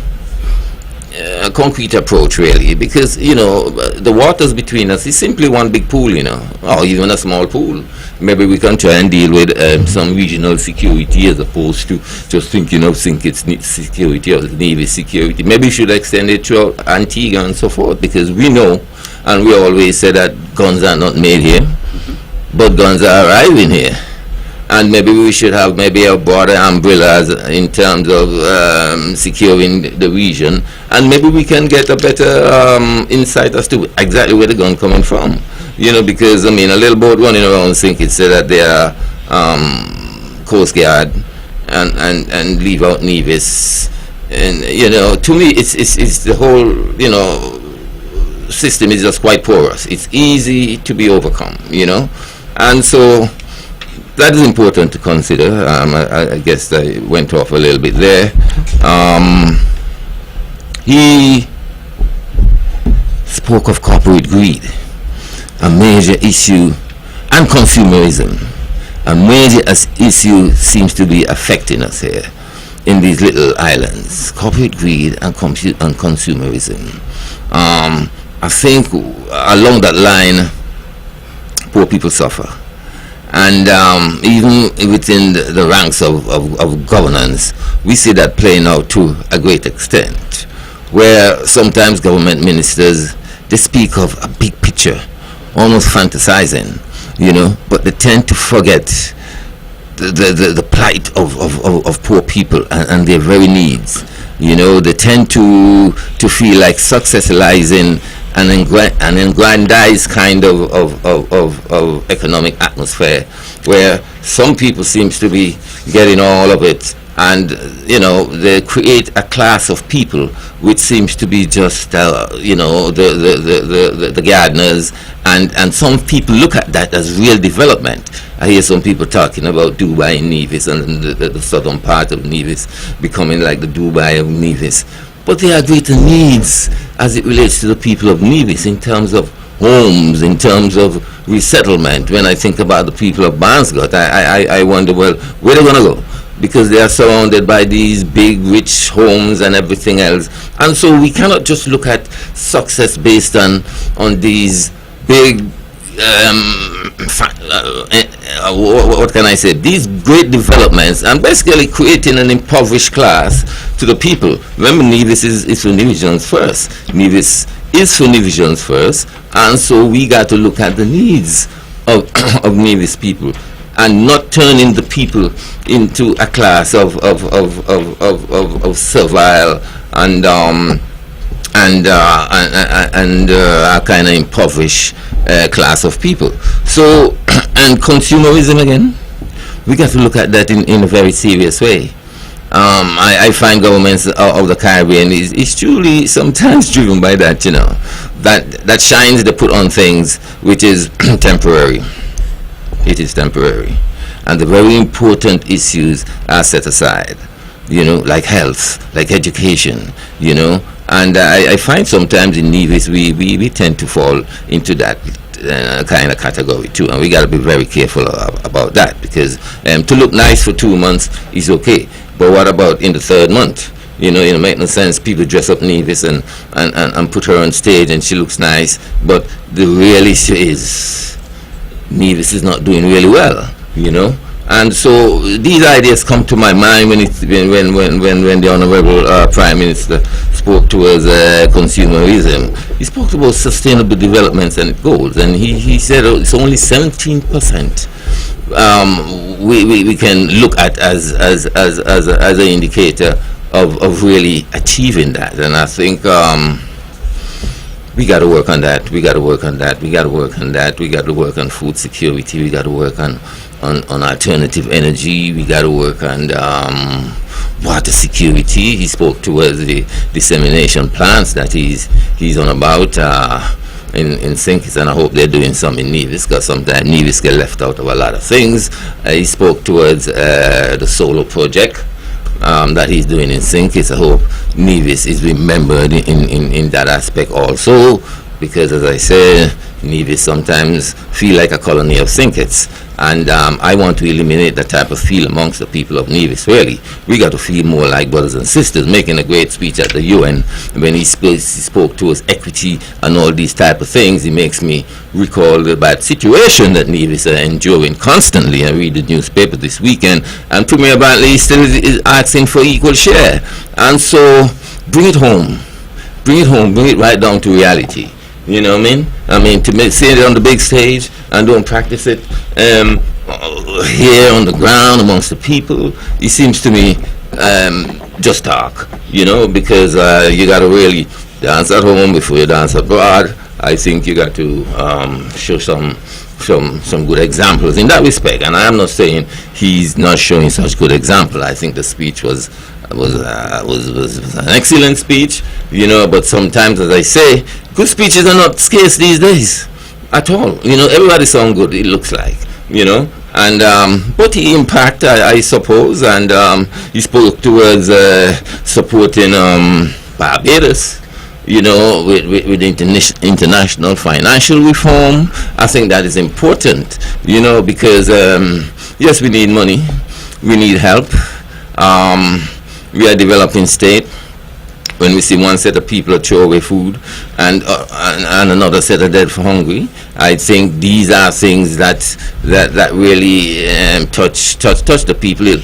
concrete approach, really, because the waters between us is simply one big pool, or even a small pool. Maybe we can try and deal with some regional security as opposed to just thinking of St. Kitts security or Navy security. Maybe we should extend it to Antigua and so forth, because we know, and we always say that guns are not made here, but guns are arriving here. And maybe we should have a broader umbrella in terms of securing the region, and maybe we can get a better insight as to exactly where the gun coming from. Because a little boat running around St. Kitts said that they are Coast Guard and leave out Nevis, and to me it's the whole system is just quite porous. It's easy to be overcome, and so. That is important to consider. I guess I went off a little bit there. He spoke of corporate greed, a major issue, and consumerism. A major issue seems to be affecting us here in these little islands. Corporate greed and consumerism. I think along that line, poor people suffer. And even within the ranks of governance, we see that playing out to a great extent, where sometimes government ministers, they speak of a big picture, almost fantasizing, but they tend to forget the plight of poor people and their very needs. They tend to feel like success lies in an aggrandized kind of economic atmosphere, where some people seems to be getting all of it, and they create a class of people which seems to be just the gardeners, and some people look at that as real development. I hear some people talking about Dubai and Nevis, and the southern part of Nevis becoming like the Dubai of Nevis. But there are greater needs as it relates to the people of Nevis in terms of homes, in terms of resettlement. When I think about the people of Barnsgot, I wonder, well, where are they going to go? Because they are surrounded by these big, rich homes and everything else. And so we cannot just look at success based on these big, what can I say, these great developments, and basically creating an impoverished class to the people. Remember, Nevis is for Nevisians first. Nevis is for Nevisians first, and so we got to look at the needs of Nevis people, and not turning the people into a class of servile and a kind of impoverished class of people. So, and consumerism again, we got to look at that in a very serious way. I find governments of the Caribbean is truly sometimes driven by that, that shines they put on things which is temporary. It is temporary, and the very important issues are set aside, like health, like education, and I find sometimes in Nevis we tend to fall into that kind of category too, and we got to be very careful about that, because to look nice for 2 months is okay, but what about in the third month? It makes no sense. People dress up Nevis and put her on stage and she looks nice, but the real issue is Nevis is not doing really well. you know. And so these ideas come to my mind when the Honorable Prime Minister spoke towards consumerism. He spoke about sustainable developments and goals, and he said it's only 17%. We can look at as an indicator of really achieving that, and I think we got to work on that. We got to work on that. We got to work on that. We got to work on food security. We got to work on alternative energy. We got to work on water security. He spoke towards the dissemination plants that he's on about in Sinkis, and I hope they're doing some in Nevis, because sometimes Nevis get left out of a lot of things. He spoke towards the solar project that he's doing in Sinkis. I hope Nevis is remembered in that aspect also, because as I said, Nevis sometimes feel like a colony of Sinkits, and I want to eliminate that type of feel amongst the people of Nevis. Really, we got to feel more like brothers and sisters. Making a great speech at the UN when he spoke towards equity and all these type of things, it makes me recall the bad situation that Nevis are enduring constantly. I read the newspaper this weekend, and Premier Bantley still is asking for equal share, and so bring it home, bring it right down to reality. You know what I mean? I mean, to say it on the big stage and don't practice it here on the ground amongst the people, it seems to me just talk, you know, because you got to really dance at home before you dance abroad. I think you got to show some good examples in that respect. And I am not saying he's not showing such good example. I think the speech was an excellent speech, you know, but sometimes, as I say, good speeches are not scarce these days at all. You know, everybody sound good, it looks like, you know. And but he impacted, I suppose, and he spoke towards supporting Barbados, you know, with international financial reform. I think that is important, you know, because yes, we need money, we need help. We are a developing state. When we see one set of people throw away food and another set are dead for hungry, I think these are things that really touch the people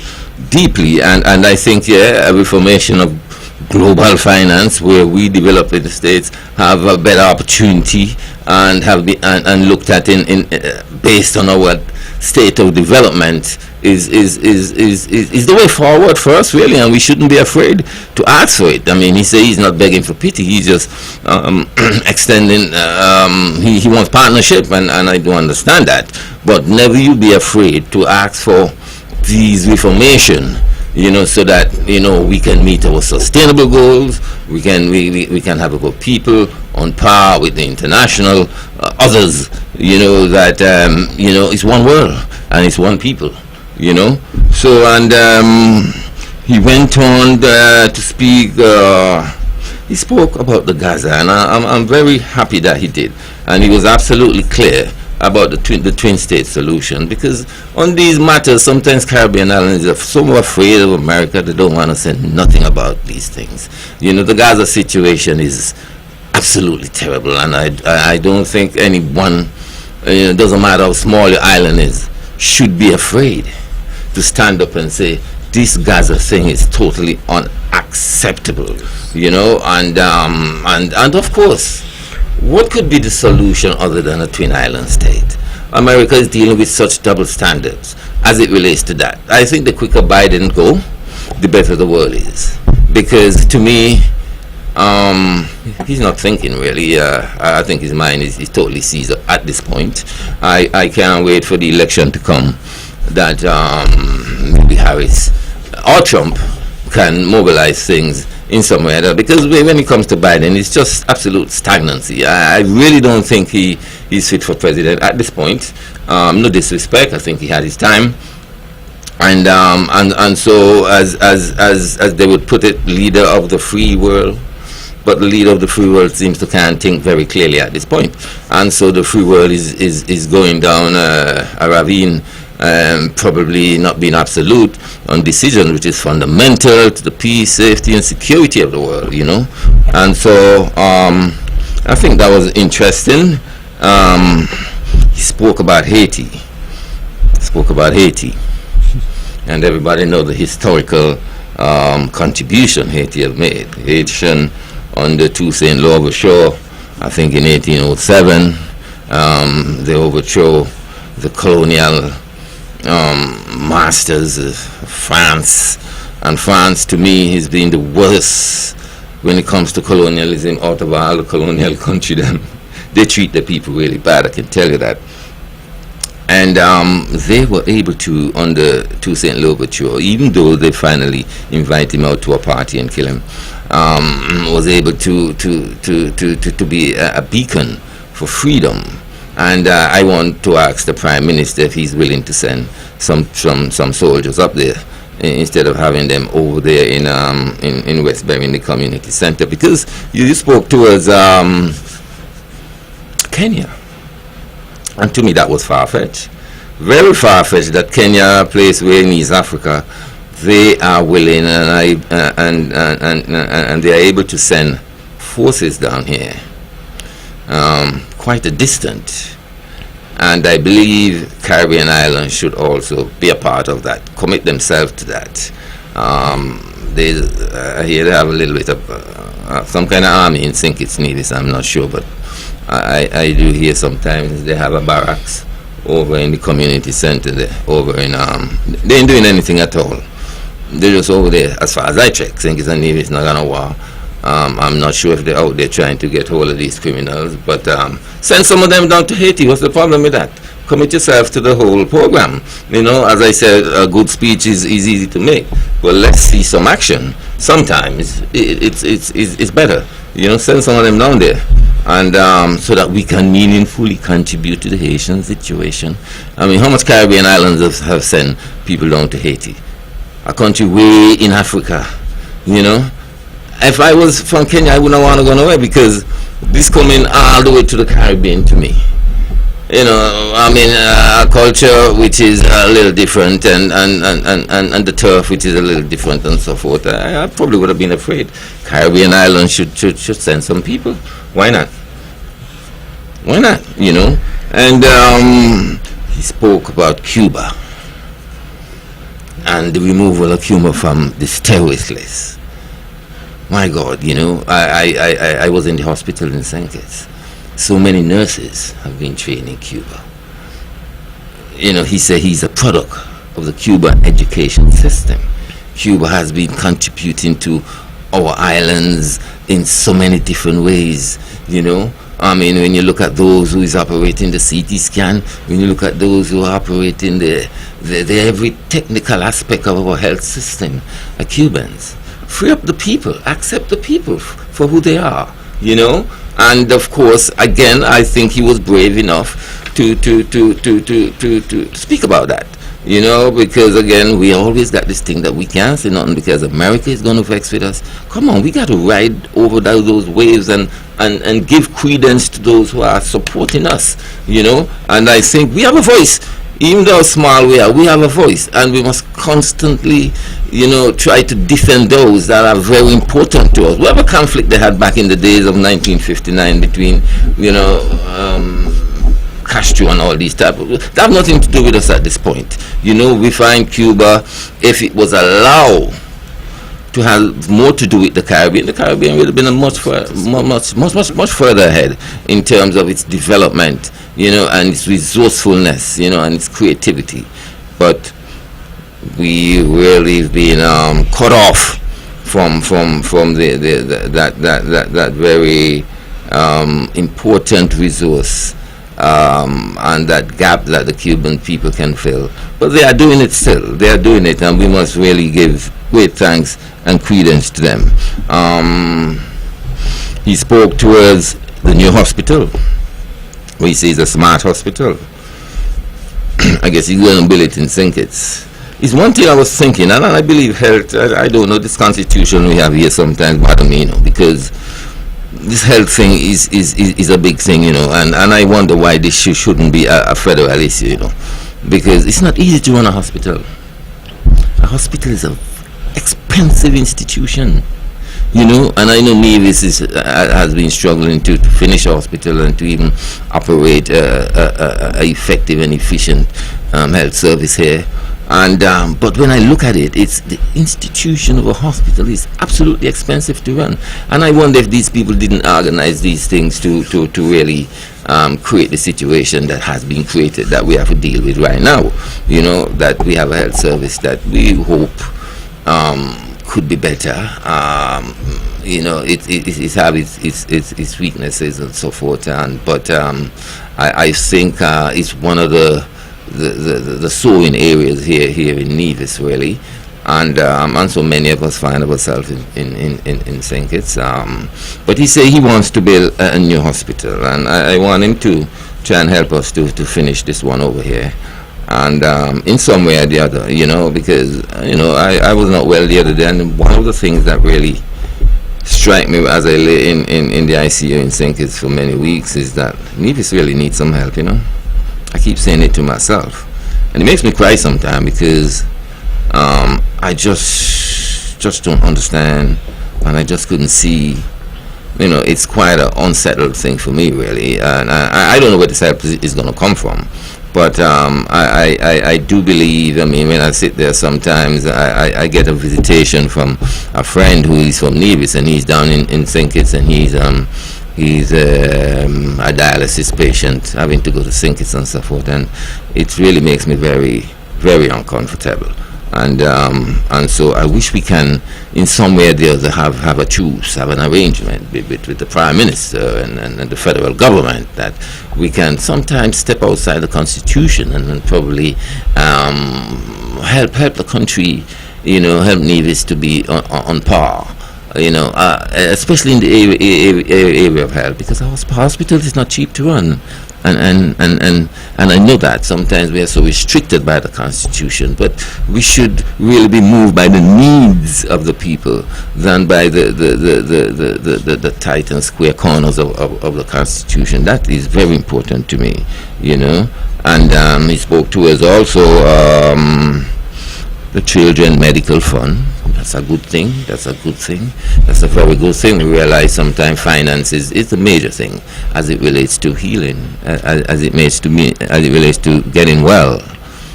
deeply. And I think, yeah, a reformation of global finance, where we developed in the states have a better opportunity and and looked at in based on our state of development is the way forward for us, really, and we shouldn't be afraid to ask for it. I mean, he says he's not begging for pity, he's just extending, he wants partnership, and I do understand that, but never you be afraid to ask for these reformation, you know, so that, you know, we can meet our sustainable goals, we can have our people on par with the international others, you know, that you know, it's one world and it's one people, you know. So, and he went on to speak, he spoke about the Gaza, and I'm very happy that he did, and he was absolutely clear about the twin state solution, because on these matters sometimes Caribbean islands are so afraid of America they don't want to say nothing about these things. You know, the Gaza situation is absolutely terrible, and I don't think anyone, it doesn't matter how small your island is, should be afraid to stand up and say this Gaza thing is totally unacceptable, you know. And of course, what could be the solution other than a twin island state? America is dealing with such double standards as it relates to that. I think the quicker Biden go, the better the world is, because to me, he's not thinking really. I think his mind is totally seized at this point. I can't wait for the election to come, that maybe Harris or Trump can mobilize things in some way, because when it comes to Biden, it's just absolute stagnancy. I really don't think he's fit for president at this point. No disrespect, I think he had his time, and so as they would put it, leader of the free world. But the leader of the free world seems to can't think very clearly at this point, and so the free world is going down a ravine, probably not being absolute on decisions which is fundamental to the peace, safety, and security of the world, you know. And so I think that was interesting. He spoke about Haiti, spoke about Haiti. And everybody knows the historical contribution Haiti have made. Haitian under Toussaint Louverture, I think in 1807, they overthrew the colonial masters of France. And France, to me, has been the worst when it comes to colonialism out of all the colonial country. They treat the people really bad, I can tell you that. And they were able to, under Toussaint Louverture, even though they finally invite him out to a party and kill him, was able to be a beacon for freedom. And I want to ask the Prime Minister if he's willing to send some soldiers up there instead of having them over there in Westbury in the community center, because you spoke towards Kenya, and to me that was far-fetched, very far-fetched, that Kenya, a place where in East Africa, they are willing and they are able to send forces down here, quite a distance. And I believe Caribbean islands should also be a part of that, commit themselves to that. Here they have a little bit of some kind of army in St. Kitts Nevis, I'm not sure, but I do hear sometimes they have a barracks over in the community center there, over in, they ain't doing anything at all. They're just over there, as far as I check. St. Kitts and Nevis not gonna war. I'm not sure if they're out there trying to get hold of these criminals, but send some of them down to Haiti. What's the problem with that? Commit yourself to the whole program. You know, as I said, a good speech is easy to make, but let's see some action. Sometimes it's better. You know, send some of them down there, and so that we can meaningfully contribute to the Haitian situation. I mean, how much Caribbean islands have sent people down to Haiti? A country way in Africa, you know? If I was from Kenya, I wouldn't want to go nowhere, because this coming all the way to the Caribbean to me. You know, I mean, a culture which is a little different, and the turf which is a little different, and so forth. I probably would have been afraid. Caribbean islands should send some people. Why not? Why not? You know? And he spoke about Cuba and the removal of Cuba from this terrorist list. My God, you know, I was in the hospital in St. Kitts. So many nurses have been trained in Cuba. You know, he said he's a product of the Cuban education system. Cuba has been contributing to our islands in so many different ways, you know. I mean, when you look at those who is operating the CT scan, when you look at those who are operating the every technical aspect of our health system, are Cubans. Free up the people, accept the people for who they are, you know. And of course, again, I think he was brave enough to speak about that, you know, because again, we always got this thing that we can't say nothing because America is going to vex with us. Come on, we got to ride over those waves and give credence to those who are supporting us, you know. And I think we have a voice. Even though small we are, we have a voice, and we must constantly, you know, try to defend those that are very important to us. Whatever conflict they had back in the days of 1959 between, you know, Castro and all these type of, that have nothing to do with us at this point. You know, we find Cuba, if it was allowed to have more to do with the Caribbean would have been a much further ahead in terms of its development, you know, and its resourcefulness, you know, and its creativity. But we really have been cut off from that very important resource, and that gap that the Cuban people can fill. But they are doing it still. They are doing it, and we must really give great thanks and credence to them. He spoke towards the new hospital. We say it's a smart hospital. I guess he's going to build it in St. Kitts. It's one thing I was thinking, and I believe health, I don't know, this constitution we have here sometimes bother me, you know, because this health thing is a big thing, you know, and I wonder why this shouldn't be a federal issue, you know, because it's not easy to run a hospital. A hospital is an expensive institution. You know, and I know Nevis has been struggling to finish a hospital and to even operate a effective and efficient health service here. And but when I look at it, it's the institution of a hospital is absolutely expensive to run. And I wonder if these people didn't organize these things to really create the situation that has been created that we have to deal with right now. You know, that we have a health service that we hope could be better. You know, it have its weaknesses and so forth. But I think it's one of the sowing areas here in Nevis, really, and so many of us find ourselves in St. Kitts. But he said he wants to build a new hospital, and I want him to try and help us to finish this one over here. And in some way or the other, you know, because, you know, I was not well the other day, and one of the things that really strike me as I lay in the ICU in St. Kitts for many weeks is that Nevis really needs some help, you know. I keep saying it to myself, and it makes me cry sometimes because I just don't understand, and I just couldn't see. You know, it's quite an unsettled thing for me, really, and I don't know where this help is going to come from. But I do believe, I mean, when I sit there sometimes, I get a visitation from a friend who is from Nevis, and he's down in St. Kitts, and he's a dialysis patient having to go to St. Kitts and so forth, and it really makes me very, very uncomfortable. And so I wish we can, in some way or the other, have a truce, have an arrangement with the Prime Minister and the federal government, that we can sometimes step outside the Constitution and probably help the country, you know, help Nevis to be on par, you know, especially in the area of health, because our hospital is not cheap to run. And I know that sometimes we are so restricted by the Constitution, but we should really be moved by the needs of the people than by the tight and square corners of the Constitution. That is very important to me, you know. And he spoke to us also the Children Medical Fund. That's a good thing. That's a good thing. That's a very good thing. We realize sometimes finance is a major thing as it relates to healing, as it relates to getting well.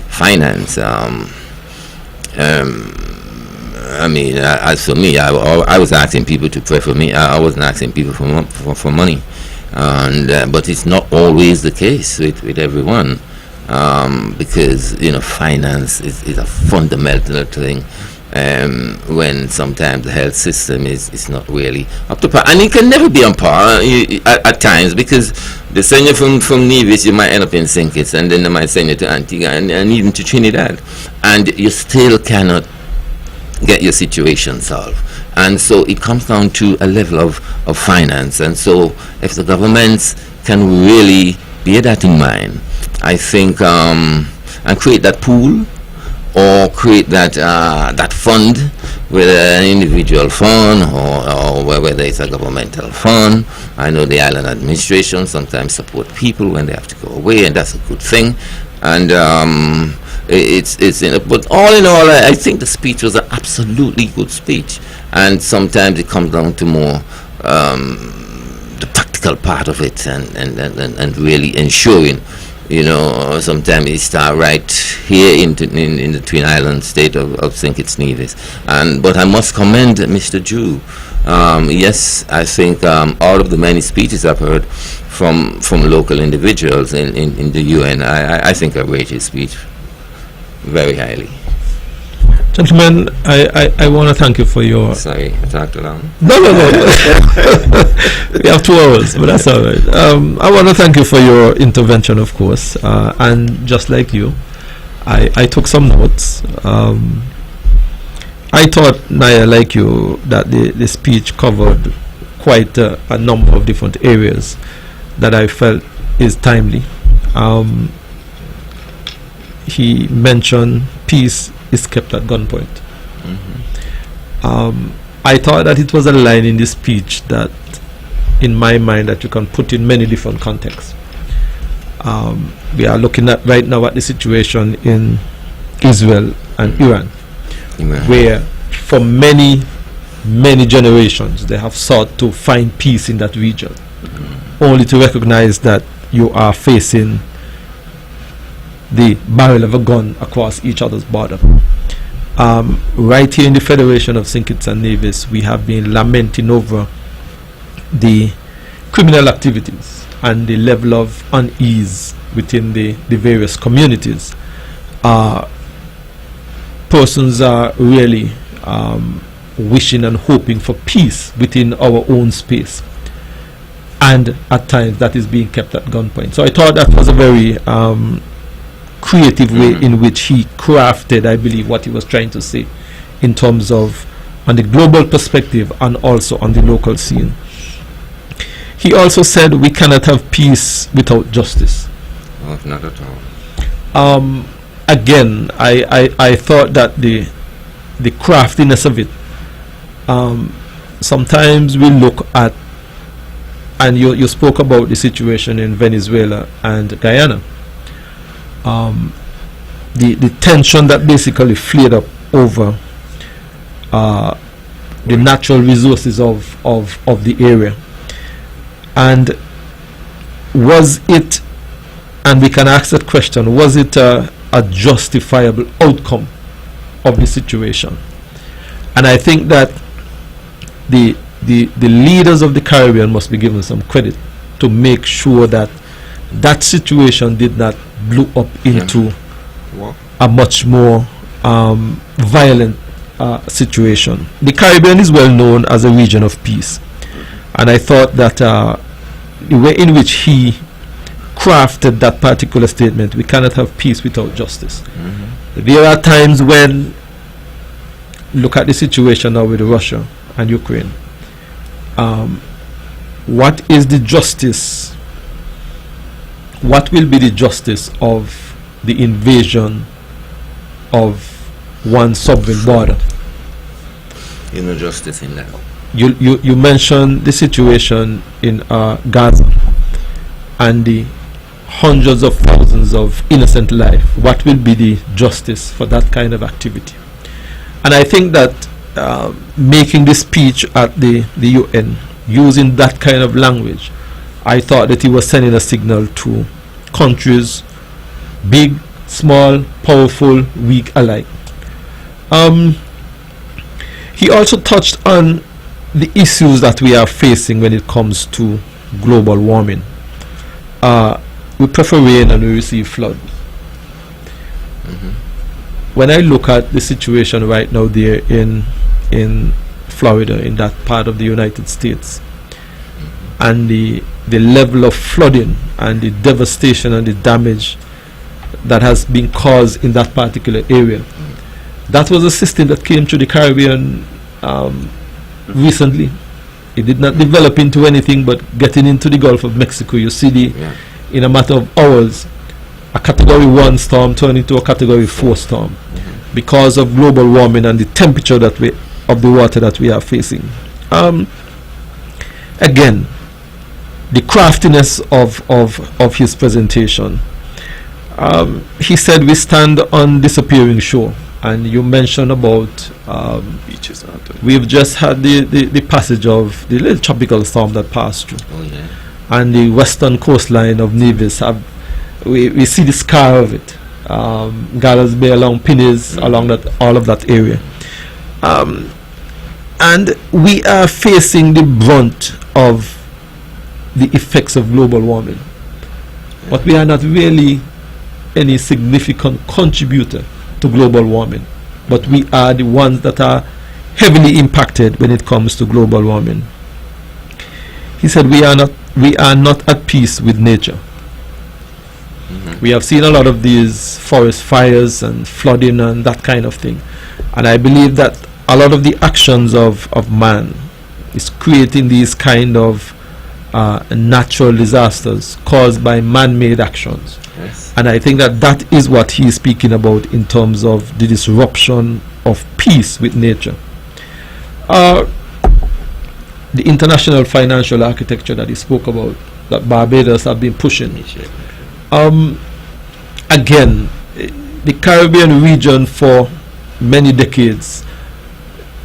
Finance. I mean, as for me, I was asking people to pray for me. I wasn't asking people for money, and but it's not always the case with everyone. Because, you know, finance is a fundamental thing when sometimes the health system is not really up to par, and it can never be on par at times, because they send you from Nevis, you might end up in St. Kitts, and then they might send you to Antigua and even to Trinidad, and you still cannot get your situation solved. And so it comes down to a level of finance, and so if the governments can really bear that in mind, I think, and create that pool, or create that fund, whether an individual fund or whether it's a governmental fund. I know the island administration sometimes support people when they have to go away, and that's a good thing. And but all in all, I think the speech was an absolutely good speech. And sometimes it comes down to more the practical part of it, and really ensuring. You know, sometimes it starts right here in the Twin Islands state of St. Kitts Nevis. But I must commend Mr. Drew. Yes, I think all of the many speeches I've heard from local individuals in the UN, I think I rate his speech very highly. Gentlemen, I want to thank you for your... Sorry, I talked too long. No. We have 2 hours, but that's all right. I want to thank you for your intervention, of course. And just like you, I took some notes. I thought, Naya, like you, that the speech covered quite a number of different areas that I felt is timely. He mentioned peace is kept at gunpoint. I thought that it was a line in this speech that, in my mind, that you can put in many different contexts. We are looking at right now at the situation in Israel and Iran, where for many many generations, they have sought to find peace in that region, only to recognize that you are facing the barrel of a gun across each other's border. Right here in the Federation of St. Kitts and Nevis, we have been lamenting over the criminal activities and the level of unease within the various communities. Persons are really wishing and hoping for peace within our own space, and at times that is being kept at gunpoint. So I thought that was a very creative way in which he crafted, I believe, what he was trying to say in terms of on the global perspective and also on the local scene. He also said we cannot have peace without justice. Oh, not at all. Again, I thought that the craftiness of it, sometimes we look at, and you spoke about the situation in Venezuela and Guyana, the tension that basically flared up over the natural resources of the area. And was it, and we can ask that question, was it a justifiable outcome of the situation? And I think that the leaders of the Caribbean must be given some credit to make sure that that situation did not blow up into a much more violent situation. The Caribbean is well known as a region of peace, and I thought that the way in which he crafted that particular statement, we cannot have peace without justice. There are times when, look at the situation now with Russia and Ukraine. What is the justice? What will be the justice of the invasion of one sovereign border? No justice in that. You mentioned the situation in Gaza and the hundreds of thousands of innocent lives. What will be the justice for that kind of activity? And I think that making this speech at the UN, using that kind of language, I thought that he was sending a signal to countries, big, small, powerful, weak alike. He also touched on the issues that we are facing when it comes to global warming. We prefer rain and we receive flood. When I look at the situation right now there in Florida, in that part of the United States, and the level of flooding and the devastation and the damage that has been caused in that particular area, that was a system that came to the Caribbean recently. It did not develop into anything, but getting into the Gulf of Mexico, you see in a matter of hours, a Category 1 storm turned into a Category 4 storm because of global warming and the temperature of the water that we are facing. Again, the craftiness of his presentation. He said we stand on disappearing shore, and you mentioned about beaches. we've just had the passage of the little tropical storm that passed through. Oh, yeah. And the western coastline of Nevis, we see the scar of it. Gallows Bay along Pinnies, along all of that area. And we are facing the brunt of the effects of global warming. But we are not really any significant contributor to global warming. But we are the ones that are heavily impacted when it comes to global warming. He said we are not at peace with nature. We have seen a lot of these forest fires and flooding and that kind of thing. And I believe that a lot of the actions of man is creating these kind of natural disasters caused by man-made actions. Yes. And I think that is what he is speaking about in terms of the disruption of peace with nature. The international financial architecture that he spoke about, that Barbados have been pushing. Again, the Caribbean region for many decades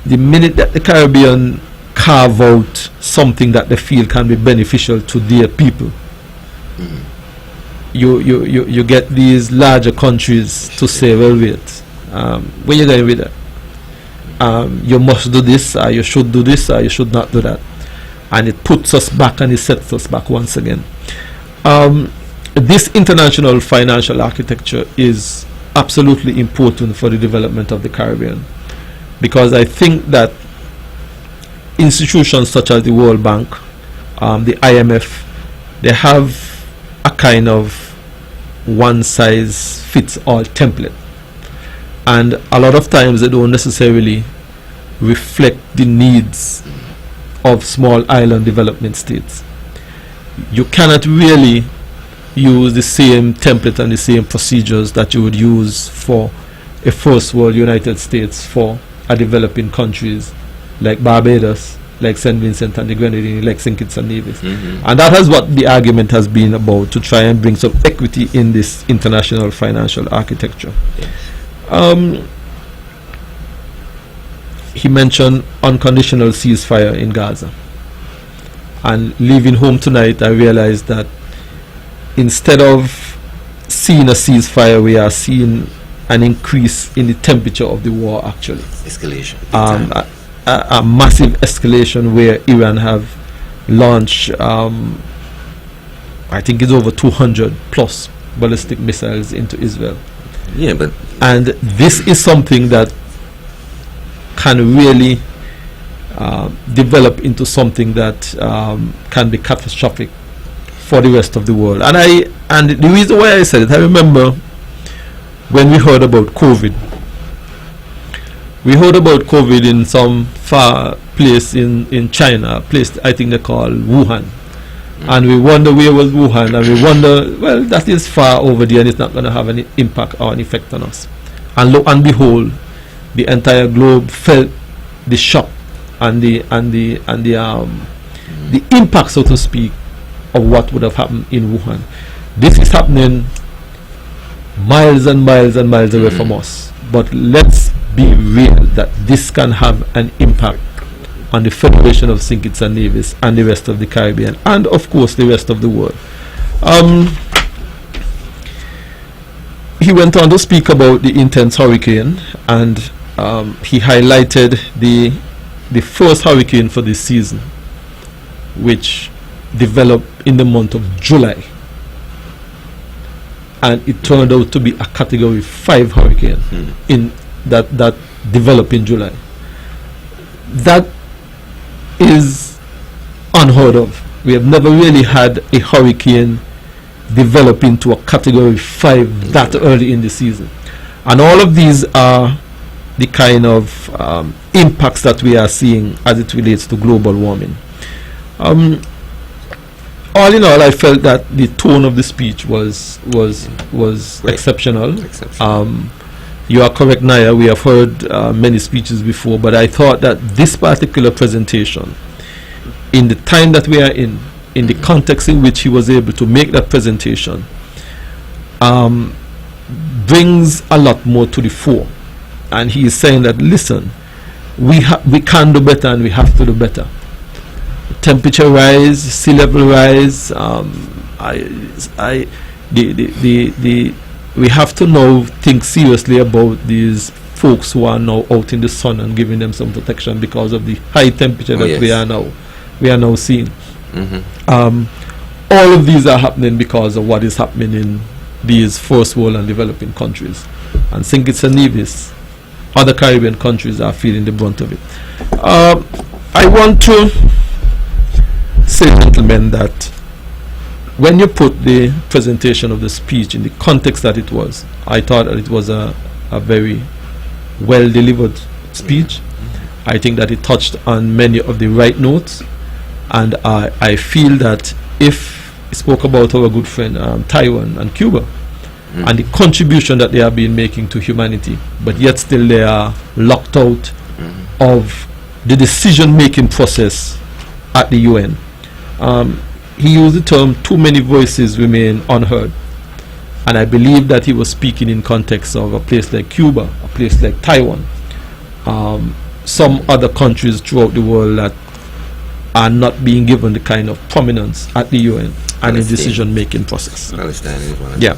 the minute that the Caribbean carve out something that they feel can be beneficial to their people, you get these larger countries to say, well, wait, where you going with that? You must do this, or you should do this, or you should not do that. And it puts us back and it sets us back once again. This international financial architecture is absolutely important for the development of the Caribbean, because I think that institutions such as the World Bank, the IMF, they have a kind of one-size-fits-all template, and a lot of times they don't necessarily reflect the needs of small island development states. You cannot really use the same template and the same procedures that you would use for a first world United States for a developing countries like Barbados, like St. Vincent and the Grenadines, like St. Kitts and Nevis. And that is what the argument has been about, to try and bring some equity in this international financial architecture. He mentioned unconditional ceasefire in Gaza. And leaving home tonight, I realized that instead of seeing a ceasefire, we are seeing an increase in the temperature of the war, actually. Escalation. A massive escalation where Iran have launched, I think it's over 200 plus ballistic missiles into Israel. Yeah, but... And this is something that can really develop into something that can be catastrophic for the rest of the world. And the reason why I said it, I remember when we heard about COVID. We heard about COVID in some far place in China, a place I think they call Wuhan. And we wonder where was Wuhan, and we wonder, well, that is far over there and it's not going to have any impact or an effect on us. And lo and behold, the entire globe felt the shock and the impact, so to speak, of what would have happened in Wuhan. This is happening miles and miles and miles away from us. But let's be real that this can have an impact on the Federation of St. Kitts and Nevis and the rest of the Caribbean, and of course the rest of the world. He went on to speak about the intense hurricane, and he highlighted the first hurricane for this season, which developed in the month of July, and it turned out to be a Category 5 hurricane in that developed in July. That is unheard of. We have never really had a hurricane develop into a Category 5 that early in the season. And all of these are the kind of impacts that we are seeing as it relates to global warming. All in all, I felt that the tone of the speech was exceptional. You are correct, Naya. We have heard many speeches before, but I thought that this particular presentation, in the time that we are in the context in which he was able to make that presentation, brings a lot more to the fore. And he is saying that, listen, we can do better and we have to do better. Temperature rise, sea level rise, we have to now think seriously about these folks who are now out in the sun and giving them some protection because of the high temperature that we are now seeing. All of these are happening because of what is happening in these first world and developing countries. And St. Kitts and Nevis, other Caribbean countries are feeling the brunt of it. I want to say, gentlemen, that when you put the presentation of the speech in the context that it was, I thought that it was a very well delivered speech. I think that it touched on many of the right notes, and I feel that if it spoke about our good friend Taiwan and Cuba and the contribution that they have been making to humanity, but yet still they are locked out of the decision making process at the UN. He used the term, too many voices remain unheard. And I believe that he was speaking in context of a place like Cuba, a place like Taiwan. some other countries throughout the world that are not being given the kind of prominence at the UN and in Palestine. decision-making process. Palestine is one of Yeah.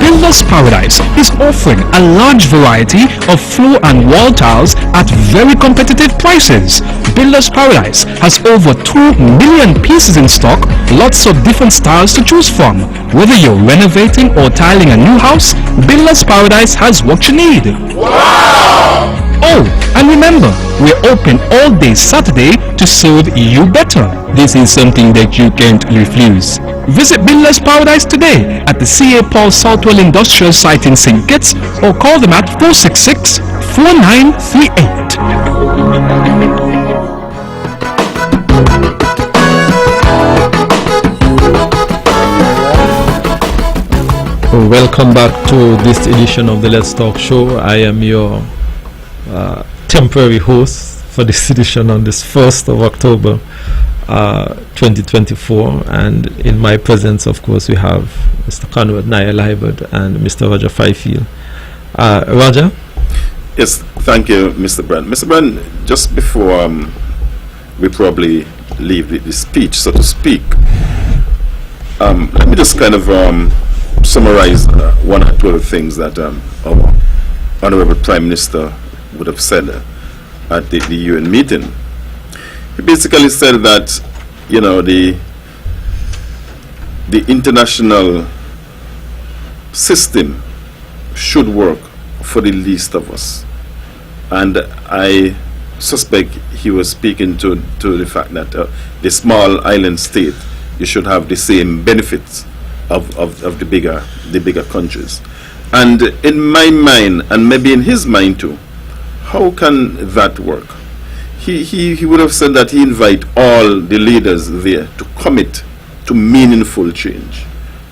Builders Paradise is offering a large variety of floor and wall tiles at very competitive prices. Builders Paradise has over 2 million pieces in stock, lots of different styles to choose from. Whether you're renovating or tiling a new house, Builders Paradise has what you need. Wow! Oh, and remember, we're open all day Saturday to serve you better. This is something that you can't refuse. Visit Builders Paradise today at the C.A. Paul Southwell Industrial Site in St. Kitts or call them at 466-4938. Welcome back to this edition of the Let's Talk Show. I am your temporary host for this edition on this 1st of October 2024, and in my presence, of course, we have Mr. Conrad Naya Liebert and Mr. Roger Fifield. Roger? Yes, thank you, Mr. Brand. Mr. Brand, just before we probably leave the speech, so to speak, let me just kind of summarize one or two of the things that our Honorable Prime Minister would have said at the UN meeting. He basically said that, you know, the international system should work for the least of us. And I suspect he was speaking to the fact that the small island state, you should have the same benefits of the bigger countries. And in my mind, and maybe in his mind too, how can that work? He would have said that he invite all the leaders there to commit to meaningful change.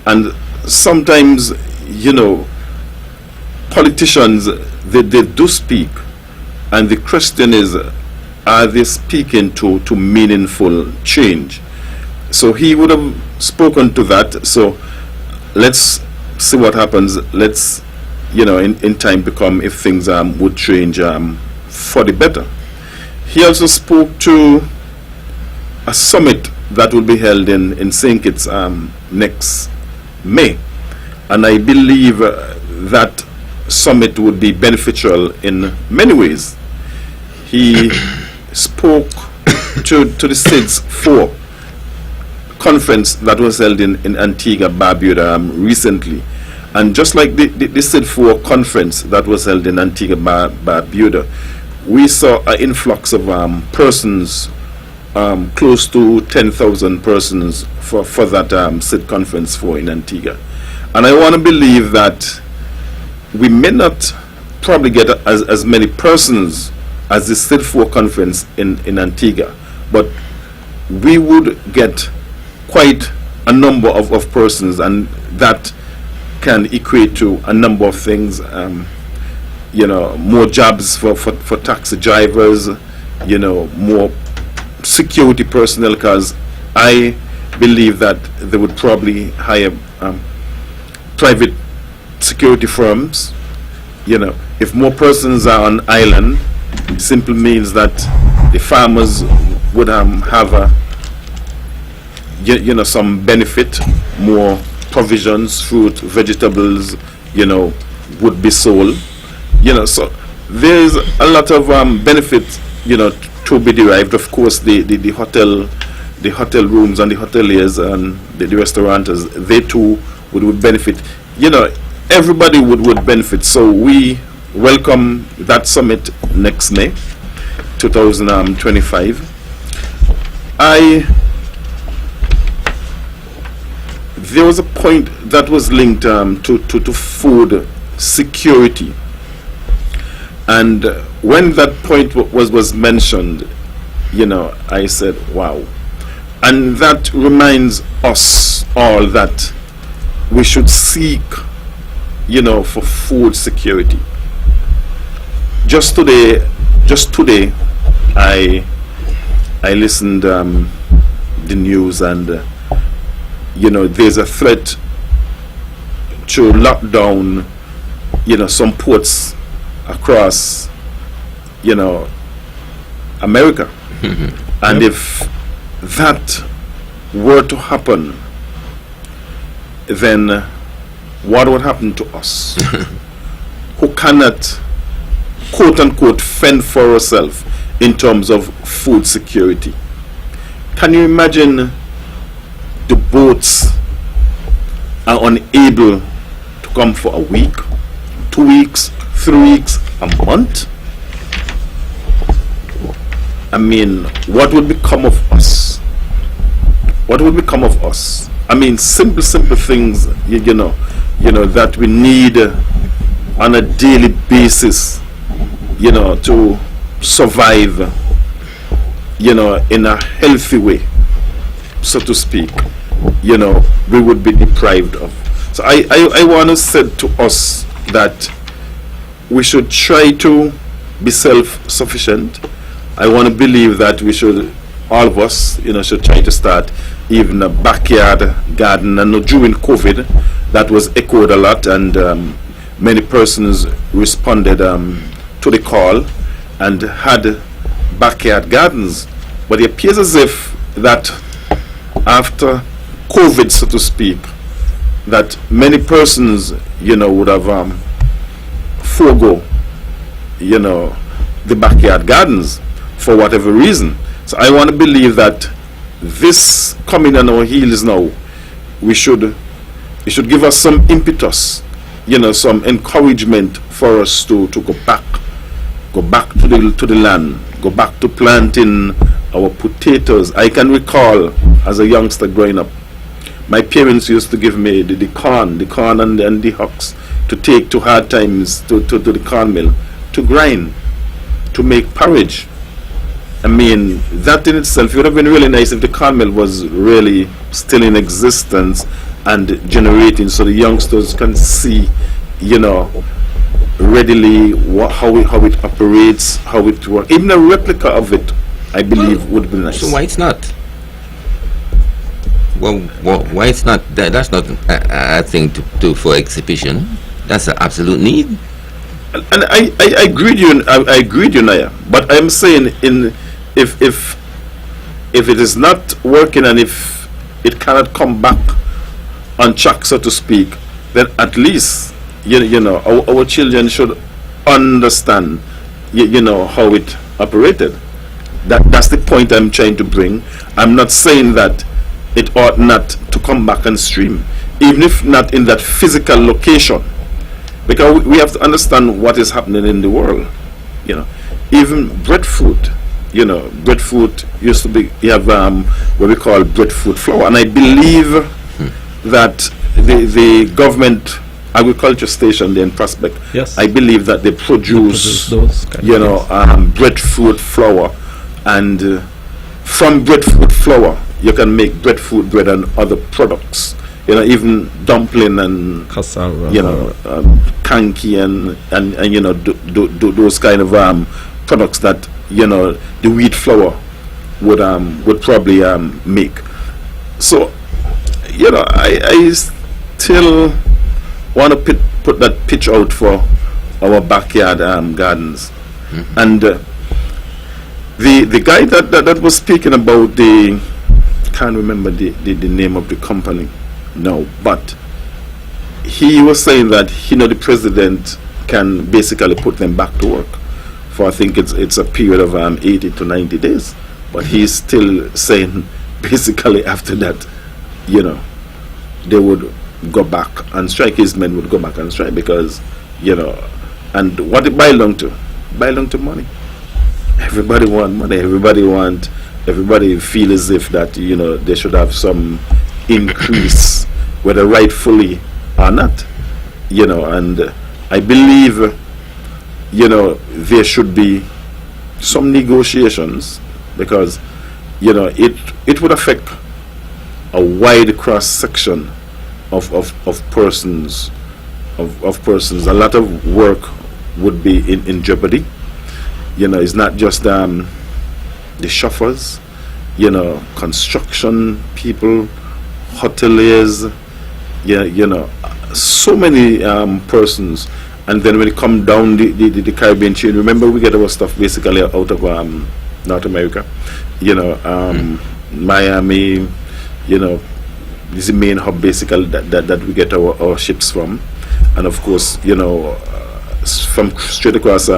And sometimes, you know, politicians, they do speak, and the question is, are they speaking to meaningful change? So he would have spoken to that. So let's see what happens. Let's, you know, in time to come, if things would change for the better. He also spoke to a summit that will be held in St. Kitts next May. And I believe that summit would be beneficial in many ways. He spoke to the SIDS 4 conference that was held in Antigua, Barbuda recently. And just like the SID 4 conference that was held in Antigua, Barbuda, we saw an influx of persons, close to 10,000 persons for that SID conference 4 in Antigua. And I want to believe that we may not probably get as many persons as the SID 4 conference in Antigua, but we would get quite a number of persons, and that can equate to a number of things. You know, more jobs for taxi drivers, you know, more security personnel, because I believe that they would probably hire private security firms. You know, if more persons are on island, it simply means that the farmers would have a, you know, some benefit, more provisions, fruit, vegetables, you know, would be sold. You know, so there's a lot of benefits, you know, to be derived. Of course, the hotel rooms and the hoteliers and the restaurateurs, they too would benefit. You know, everybody would benefit. So we welcome that summit next May 2025. There was a point that was linked to food security. And when that point was mentioned, you know, I said, wow. And that reminds us all that we should seek, you know, for food security. just today, I listened the news, and you know, there's a threat to lock down, you know, some ports across, you know, America. And if that were to happen, then what would happen to us who cannot, quote unquote, fend for ourselves in terms of food security? Can you imagine the boats are unable to come for a week, 2 weeks, 3 weeks, a month? I mean, what would become of us? What would become of us? I mean, simple things, you know, that we need on a daily basis, you know, to survive, you know, in a healthy way, so to speak, you know, we would be deprived of. So I want to say to us that we should try to be self-sufficient. I want to believe that we should, all of us, you know, should try to start even a backyard garden. And during COVID, that was echoed a lot, and many persons responded to the call and had backyard gardens. But it appears as if that after COVID, so to speak, that many persons, you know, would have forego, you know, the backyard gardens for whatever reason. So I want to believe that this coming on our heels now, it should give us some impetus, you know, some encouragement for us to go back to the land, go back to planting our potatoes. I can recall as a youngster growing up, my parents used to give me the corn and the husks to take to hard times to the corn mill to grind, to make porridge. I mean, that in itself, it would have been really nice if the corn mill was really still in existence and generating, so the youngsters can see, you know, readily how it operates, how it works. Even a replica of it, I believe, would be nice. So why it's not? Well, why it's not? That's not a thing to do for exhibition. That's an absolute need. And I agree with you. I agree with you, Naya. But I'm saying, if it is not working and if it cannot come back on track, so to speak, then at least you know, our children should understand, you know, how it operated. That's the point I'm trying to bring. I'm not saying that it ought not to come back and stream, even if not in that physical location, because we have to understand what is happening in the world. You know, even breadfruit. You know, breadfruit used to be, you have what we call breadfruit flour, and I believe that the government agriculture station there in Prospect, Yes. I believe that they produce those kind you of know, breadfruit flour, and from breadfruit flour you can make breadfruit bread and other products. You know, even dumpling and cassava, you know, kanki and you know, those kind of products that, you know, the wheat flour would probably make. So, you know, I still want to put that pitch out for our backyard gardens. And the guy that was speaking about can't remember the name of the company now, but he was saying that, you know, the president can basically put them back to work for, I think it's a period of 80 to 90 days, but he's still saying basically after that, you know, they would go back and strike. His men would go back and strike because, you know, and what it boiled down to money. Everybody want money. Everybody feel as if that, you know, they should have some increase, whether rightfully or not, you know. And I believe, you know, there should be some negotiations, because, you know, it would affect a wide cross section of persons. A lot of work would be in jeopardy. You know, it's not just the chauffeurs, you know, construction people, hoteliers, yeah, you know, so many persons. And then when it come down the Caribbean chain, remember we get our stuff basically out of North America, you know, Miami, you know, this is the main hub basically that we get our ships from. And of course, you know, from straight across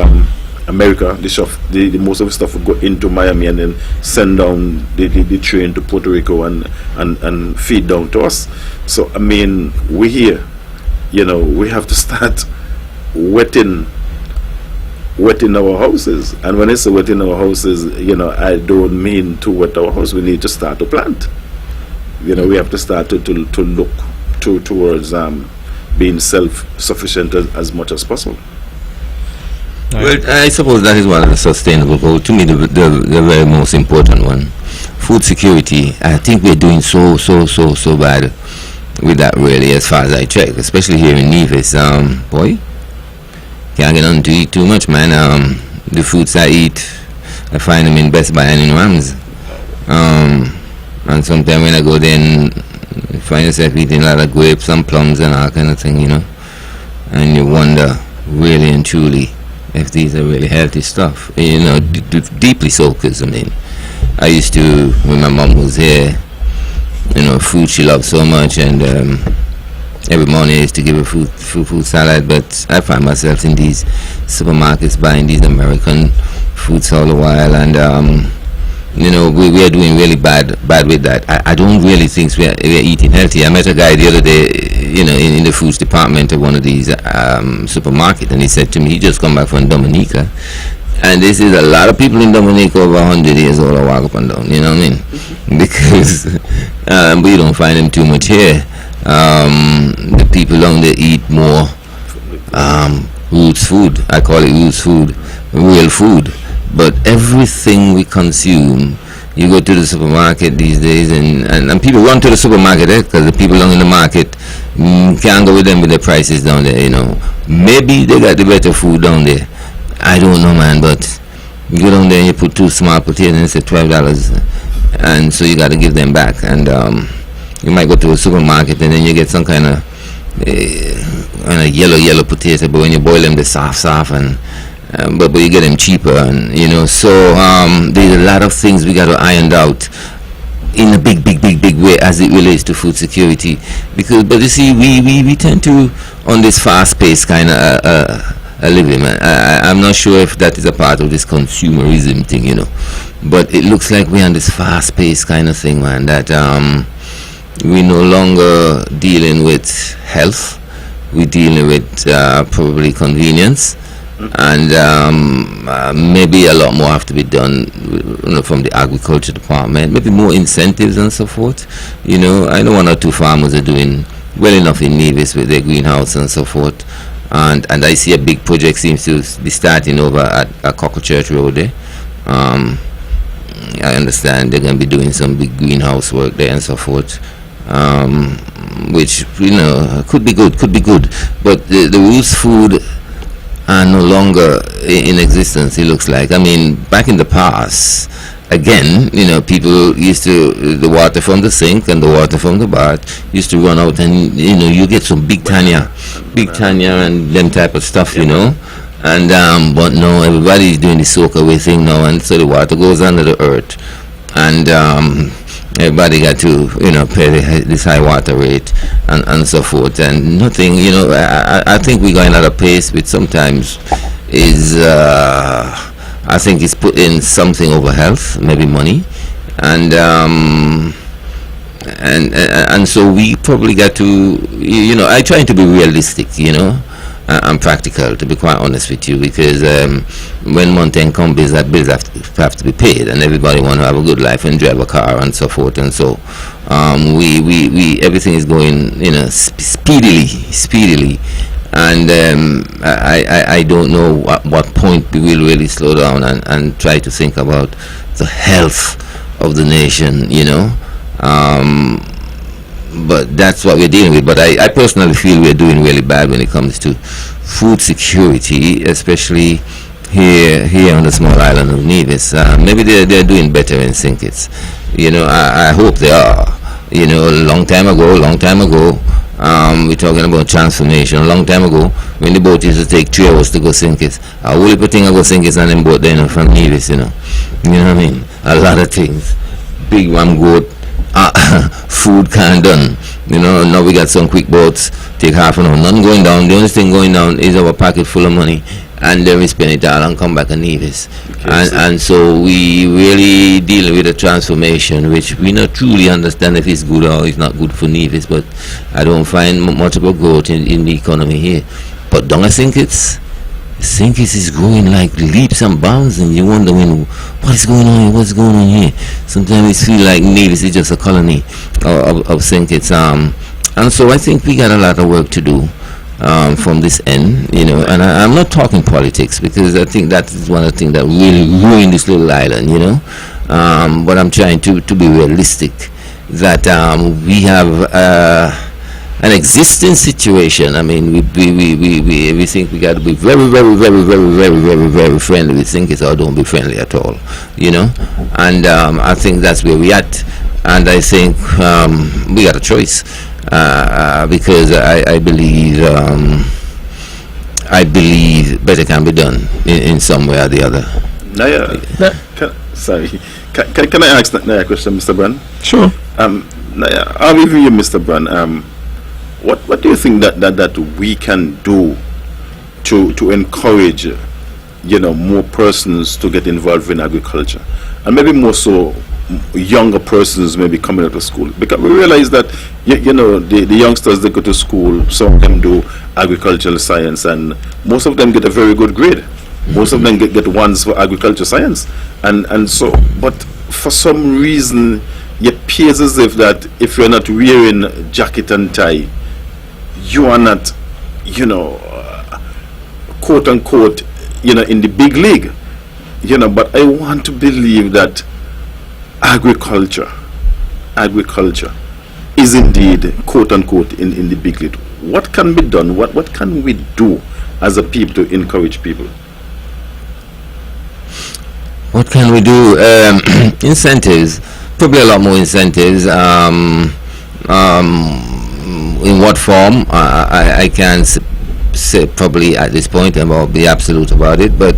America, the most of the stuff will go into Miami and then send down the train to Puerto Rico and feed down to us. So I mean, we here, you know, we have to start wetting our houses. And when I say wetting our houses, you know, I don't mean to wet our house. We need to start to plant. You know, we have to start to look towards being self-sufficient as much as possible. Well, I suppose that is one of the sustainable goals. To me, the very most important one. Food security. I think we're doing so bad with that, really, as far as I check, especially here in Nevis. Boy, can't get nothing to eat too much, man. The fruits I eat, I find them in Best Buy and in Rams. And sometimes when I go there, you find yourself eating a lot of grapes and plums and all kind of thing, you know. And you wonder, really and truly, if these are really healthy stuff. You know, deeply so, because, I mean, I used to, when my mom was here, you know, food she loved so much, and every morning I used to give her fruit salad, but I find myself in these supermarkets buying these American foods all the while, and you know, we are doing really bad with that. I don't really think we are eating healthy. I met a guy the other day, you know, in the foods department of one of these supermarkets, and he said to me, he just come back from Dominica, and this is a lot of people in Dominica over 100 years old walk up and down, you know what I mean? Because we don't find them too much here. The people down there eat more roots food. I call it roots food, real food. But everything we consume, you go to the supermarket these days, and people run to the supermarket because the people down in the market can't go with them with the prices down there, you know. Maybe they got the better food down there. I don't know, man, but you go down there and you put 2 small potatoes and it's $12, and so you got to give them back. And you might go to a supermarket and then you get some kind of yellow potato, but when you boil them, they're soft, and but you get them cheaper, and you know. So there's a lot of things we got to iron out in a big way as it relates to food security. But you see, we tend to on this fast-paced kind of living. I'm not sure if that is a part of this consumerism thing, you know. But it looks like we're on this fast-paced kind of thing, man. That we're no longer dealing with health. We're dealing with probably convenience. And maybe a lot more have to be done, you know, from the agriculture department. Maybe more incentives and so forth. You know, I know 1 or 2 farmers are doing well enough in Nevis with their greenhouse and so forth. And I see a big project seems to be starting over at Cockle Church Road there. I understand they're going to be doing some big greenhouse work there and so forth. Which, you know, could be good. But the roots food are no longer in existence, it looks like. I mean, back in the past, again, you know, people used to, the water from the sink and the water from the bath used to run out, and, you know, you get some big Tanya and them type of stuff, you know. And, but no, everybody's doing the soak away thing now, and so the water goes under the earth. And, everybody got to, you know, pay this high water rate and so forth, and nothing, you know. I think we're going at a pace which sometimes is, I think it's putting something over health, maybe money, and so we probably got to, you know, I try to be realistic, you know. I'm practical, to be quite honest with you, because when mountain comes, bills have to be paid, and everybody want to have a good life and drive a car and so forth. And so we everything is going, you know, speedily, and I don't know at what point we will really slow down and try to think about the health of the nation, you know. But that's what we're dealing with. But I personally feel we're doing really bad when it comes to food security, especially here on the small island of Nevis. Maybe they're doing better in St. Kitts. You know, I hope they are. You know, a long time ago, we're talking about transformation. A long time ago, when the boat used to take 3 hours to go St. Kitts, a whole heap of things go St. Kitts and then boat then from Nevis, you know. You know what I mean? A lot of things. Big one goat, food can't done. You know, now we got some quick boats, take half an hour. Nothing going down. The only thing going down is our pocket full of money. And then we spend it all and come back and Nevis. And so we really deal with a transformation which we not truly understand if it's good or it's not good for Nevis, but I don't find much of a growth in the economy here. But down at St. Kitts is growing like leaps and bounds, and you wonder what is going on here, what's going on here. Sometimes it feels like Nevis is just a colony of St. Kitts. And so I think we got a lot of work to do. From this end, you know, and I'm not talking politics because I think that is one of the things that really ruin this little island, you know. But I'm trying to be realistic that we have an existing situation. I mean, we think we got to be very friendly. We think it's all don't be friendly at all, you know. And I think that's where we at. And I think we got a choice. Because I believe better can be done in some way or the other. Naya, can I ask Naya a question, Mr. Brand? Sure. Naya, I'll leave you, Mr. Brand. What do you think that we can do to encourage, you know, more persons to get involved in agriculture, and maybe more so younger persons maybe coming out of school, because we realize that you know the youngsters, they go to school, some of them do agricultural science, and most of them get a very good grade. Most of them get ones for agriculture science, and so, but for some reason it appears as if that if you're not wearing jacket and tie, you are not, you know, quote unquote, you know, in the big league, you know. But I want to believe that agriculture is indeed quote unquote in the big league. What can be done? What can we do as a people to encourage people? What can we do? Incentives, probably a lot more incentives. In what form? I can't say probably at this point, and I'll be absolute about it, but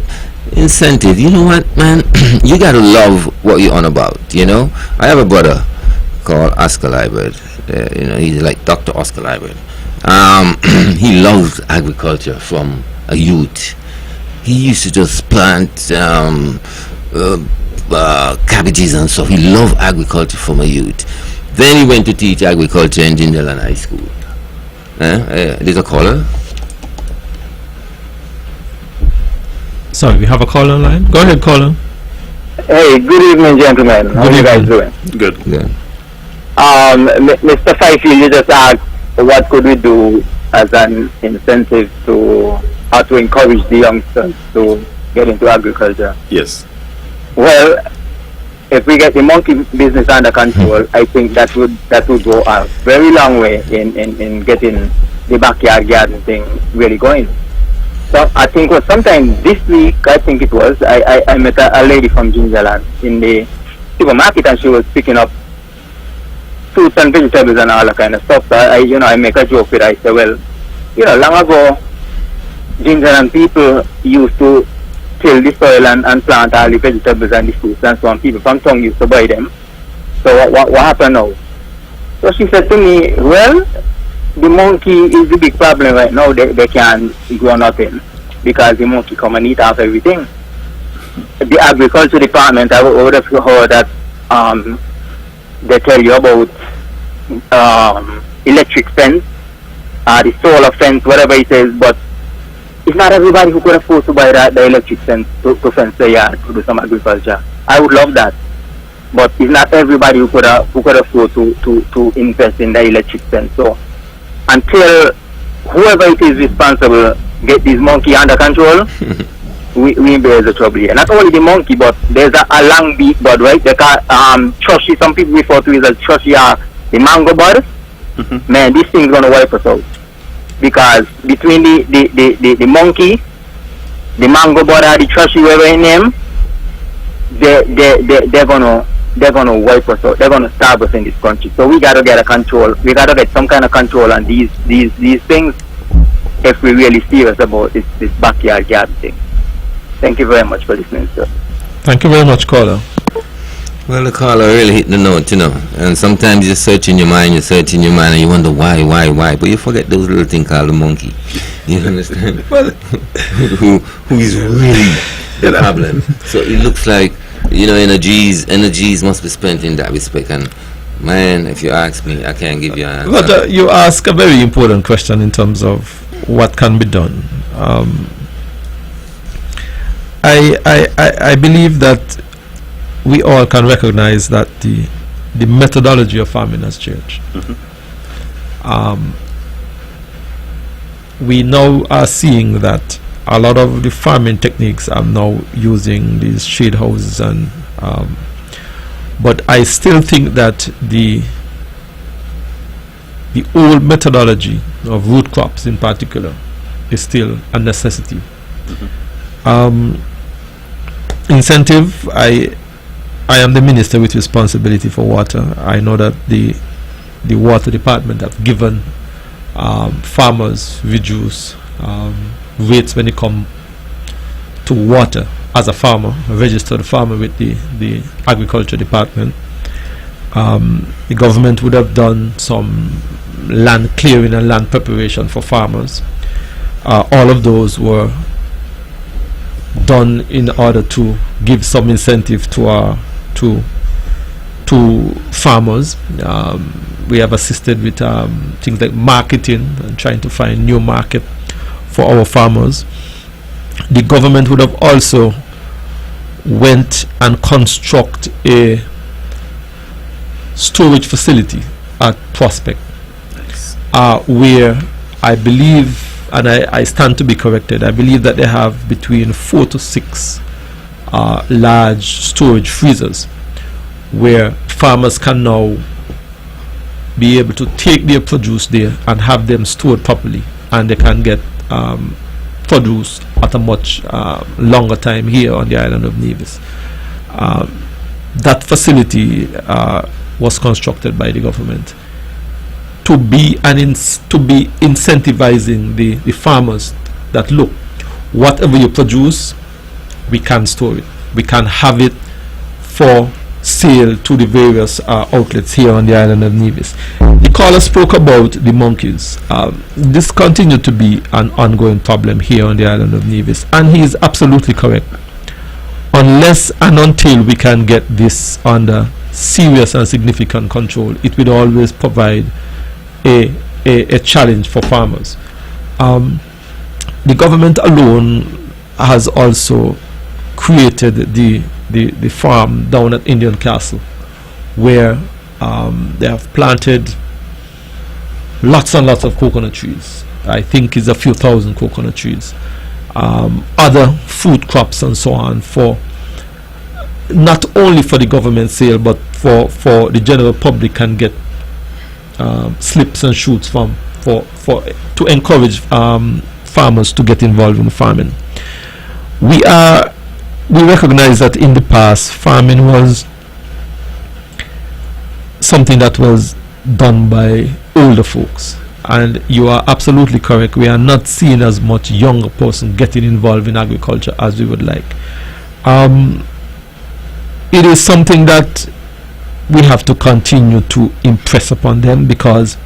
incentive, you know what, man, you gotta love what you're on about, you know. I have a brother called Oscar Liebert, you know, he's like Dr. Oscar Liebert. He loved agriculture from a youth. He used to just plant cabbages and stuff. He loved agriculture from a youth. Then he went to teach agriculture in Gingerland High School. There's a caller. Sorry, we have a caller online. Go ahead, caller. Hey, good evening, gentlemen. How are you guys doing? Good. Yeah. Mr. Fifield, you just asked what could we do as an incentive to how to encourage the youngsters to get into agriculture. Yes. Well, if we get the monkey business under control, I think that would go a very long way in getting the backyard garden thing really going. So I think it was sometime this week, I think it was, I met a lady from Gingerland in the supermarket, and she was picking up fruits and vegetables and all that kind of stuff. So I make a joke with her. I say, well, you know, long ago, Gingerland people used to till the soil and plant all the vegetables and the fruits, and so on. People from town used to buy them. So what happened now? So she said to me, well, the monkey is the big problem right now. They can't grow nothing because the monkey come and eat off everything. The agriculture department, I would have heard that they tell you about electric fence, the solar fence, whatever it is, but it's not everybody who could afford to buy the electric fence to fence their yard to do some agriculture. I would love that, but it's not everybody who could afford to invest in the electric fence. So until whoever it is responsible get this monkey under control, we bear the trouble here. Not only the monkey, but there's a long beak bird, right? They call trushy. Some people refer to it as trushy, the mango bird. Man, this thing's gonna wipe us out, because between the monkey, the mango butter, the trashy whatever in them, they're gonna wipe us out. They're gonna starve us in this country. So we gotta get a control. We gotta get some kind of control on these things if we're really serious about this backyard garden thing. Thank you very much for listening, sir. Thank you very much, caller. Well, the caller really hit the note, you know. And sometimes you search in your mind, and you wonder why. But you forget those little thing called the monkey. You understand? Well, who is really the problem. So it looks like, you know, energies must be spent in that respect. And man, if you ask me, I can't give you an answer. But you ask a very important question in terms of what can be done. I believe that we all can recognize that the methodology of farming has changed. We now are seeing that a lot of the farming techniques are now using these shade houses, and but I still think that the old methodology of root crops in particular is still a necessity. Incentive, I am the minister with responsibility for water. I know that the water department have given farmers reduce rates when it come to water. As a farmer, a registered farmer with the agriculture department, the government would have done some land clearing and land preparation for farmers. All of those were done in order to give some incentive to farmers. We have assisted with things like marketing and trying to find new market for our farmers. The government would have also went and construct a storage facility at Prospect, where I believe, and I stand to be corrected, I believe that they have between 4 to 6 large storage freezers where farmers can now be able to take their produce there and have them stored properly, and they can get produce at a much longer time here on the island of Nevis. That facility was constructed by the government to be incentivizing the farmers that, look, whatever you produce, we can store it, we can have it for sale to the various outlets here on the island of Nevis. The caller spoke about the monkeys. This continued to be an ongoing problem here on the island of Nevis, and he is absolutely correct. Unless and until we can get this under serious and significant control, it will always provide a challenge for farmers. The government alone has also created the farm down at Indian Castle, where they have planted lots and lots of coconut trees. I think it's a few thousand coconut trees, other fruit crops and so on, for not only for the government sale, but for the general public can get slips and shoots from to encourage farmers to get involved in farming. We recognize that in the past, farming was something that was done by older folks, and you are absolutely correct. We are not seeing as much younger person getting involved in agriculture as we would like. It is something that we have to continue to impress upon them, because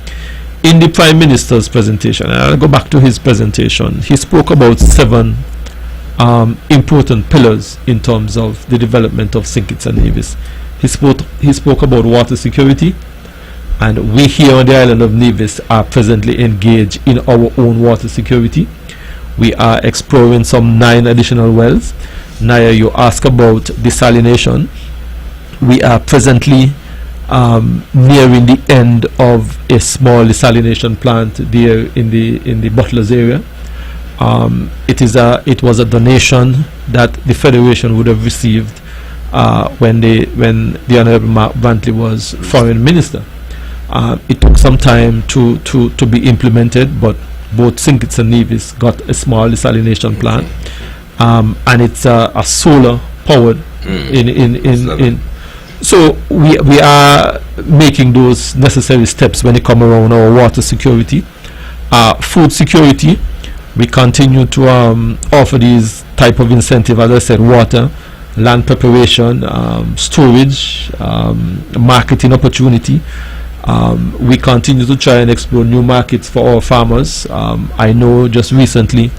in the Prime Minister's presentation, and I'll go back to his presentation, he spoke about 7 important pillars in terms of the development of St. Kitts and Nevis. He spoke about water security, and we here on the island of Nevis are presently engaged in our own water security. We are exploring some 9 additional wells. Naya, you ask about desalination. We are presently nearing the end of a small desalination plant there in the Butlers area. It was a donation that the Federation would have received when the Honorable Mark Brantley was Foreign Minister. It took some time to be implemented, but both St. Kitts and Nevis got a small desalination plant. and it's a solar powered. So we are making those necessary steps when it comes around our water security, food security. We continue to offer these type of incentive, as I said, water, land preparation, storage, marketing opportunity. We continue to try and explore new markets for our farmers. I know just recently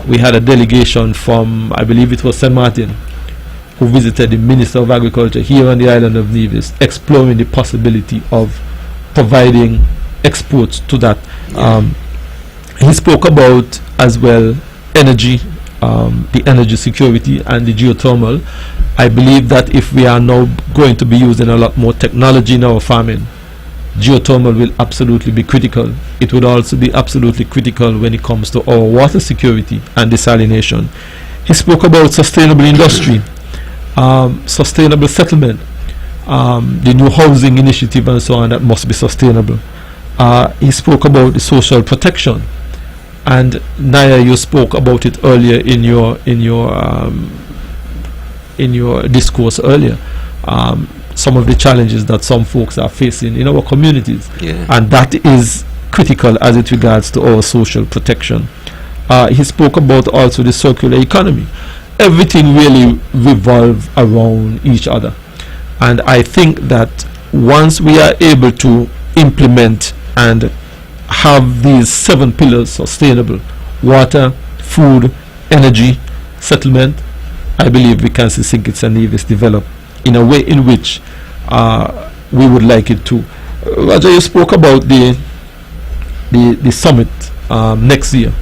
we had a delegation from, I believe it was St. Martin, who visited the Minister of Agriculture here on the island of Nevis, exploring the possibility of providing exports to that. He spoke about as well energy, the energy security and the geothermal. I believe that if we are now going to be using a lot more technology in our farming, geothermal will absolutely be critical. It would also be absolutely critical when it comes to our water security and desalination. He spoke about sustainable industry, sustainable settlement, the new housing initiative and so on that must be sustainable. He spoke about the social protection, and Naya, you spoke about it earlier in your discourse earlier. Some of the challenges that some folks are facing in our communities, and that is critical as it regards to our social protection. He spoke about also the circular economy. Everything really revolves around each other, and I think that once we are able to implement and have these 7 pillars: sustainable, water, food, energy, settlement, I believe we can see St. Kitts and Nevis develop in a way in which we would like it to. Roger, you spoke about the summit next year,